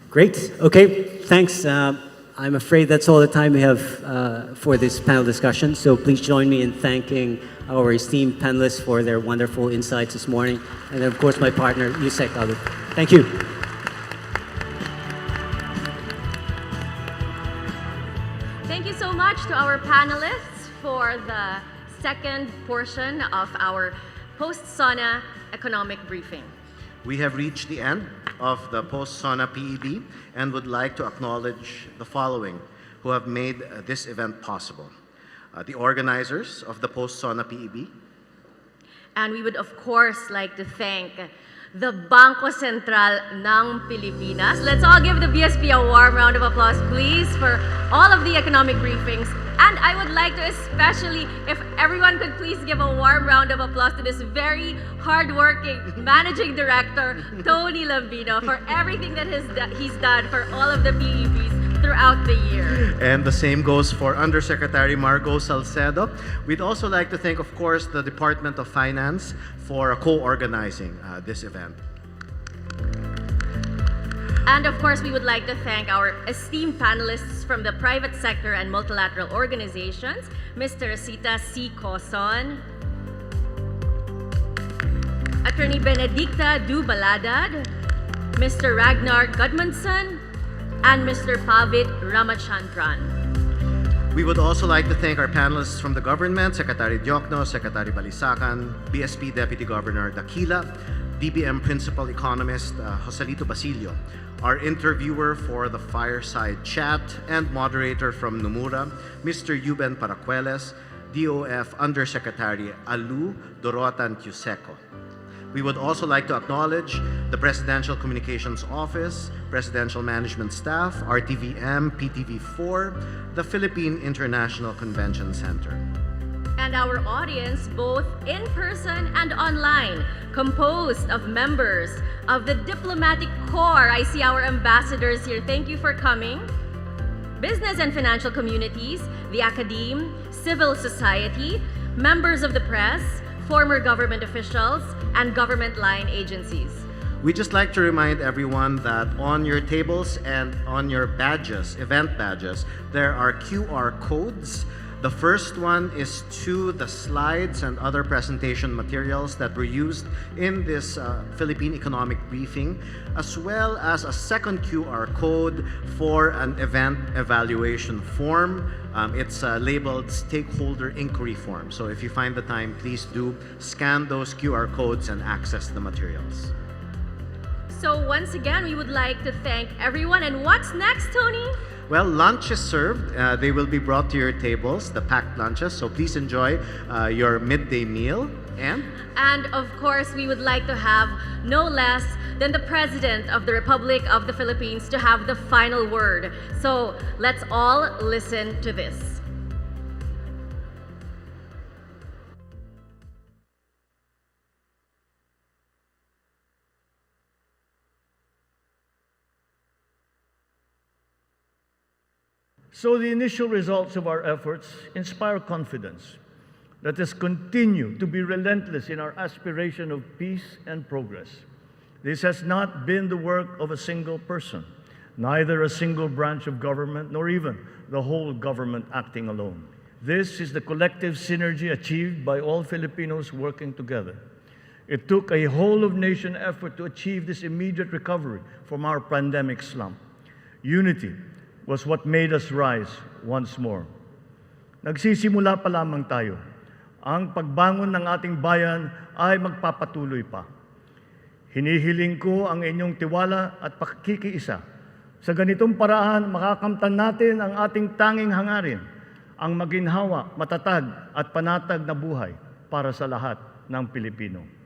Great. Okay, thanks. I'm afraid that's all the time we have for this panel discussion. So please join me in thanking our esteemed panelists for their wonderful insights this morning. And then, of course, my partner, Yusek Alu. Thank you. Thank you so much to our panelists for the second portion of our Post-SONA Economic Briefing. We have reached the end of the Post-SONA PEB and would like to acknowledge the following who have made this event possible. The organizers of the Post-SONA PEB. And we would, of course, like to thank the Bangko Sentral ng Pilipinas. Let's all give the BSP a warm round of applause, please, for all of the economic briefings. And I would like to especially, if everyone could please give a warm round of applause to this very hardworking managing director, Tony Lambino, for everything that he's done for all of the PEBs throughout the year. And the same goes for Undersecretary Margaux Salcedo. We'd also like to thank, of course, the Department of Finance for co-organizing this event. And of course, we would like to thank our esteemed panelists from the private sector and multilateral organizations, Mr. Rosita C. Coson, Attorney Benedicta Du Baladad, Mr. Ragnar Gudmundsson, and Mr. Pavit Ramachandran. We would also like to thank our panelists from the government, Secretary Diokno, Secretary Balisacan, BSP Deputy Governor Dakila, DBM Principal Economist Joselito Basilio, our interviewer for the fireside chat and moderator from Nomura, Mr. Yuben Paracueles, DOF Undersecretary Alu Dorotan Cuseco. We would also like to acknowledge the Presidential Communications Office, Presidential Management Staff, RTVM, PTV4, the Philippine International Convention Center. And our audience, both in person and online, composed of members of the diplomatic corps. I see our ambassadors here. Thank you for coming. Business and financial communities, the academe, civil society, members of the press, former government officials, and government line agencies. We'd just like to remind everyone that on your tables and on your badges, event badges, there are QR codes. The first one is to the slides and other presentation materials that were used in this Philippine economic briefing, as well as a second QR code for an event evaluation form. It's labeled Stakeholder Inquiry Form. So if you find the time, please do scan those QR codes and access the materials. So once again, we would like to thank everyone. And what's next, Tony? Well, lunch is served. They will be brought to your tables, the packed lunches. So please enjoy your midday meal. And of course, we would like to have no less than the President of the Republic of the Philippines to have the final word. So let's all listen to this. So the initial results of our efforts inspire confidence Let us continue to be relentless in our aspiration of peace and progress. This has not been the work of a single person, neither a single branch of government, nor even the whole government acting alone. This is the collective synergy achieved by all Filipinos working together. It took a whole-of-nation effort to achieve this immediate recovery from our pandemic slump. Unity was what made us rise once more. Nagsisimula pa lamang tayo. Ang pagbangon ng ating bayan ay magpapatuloy pa. Hinihiling ko ang inyong tiwala at pakikiisa. Sa ganitong paraan, makakamtan natin ang ating tanging hangarin, ang maginhawa, matatag at panatag na buhay para sa lahat ng Pilipino.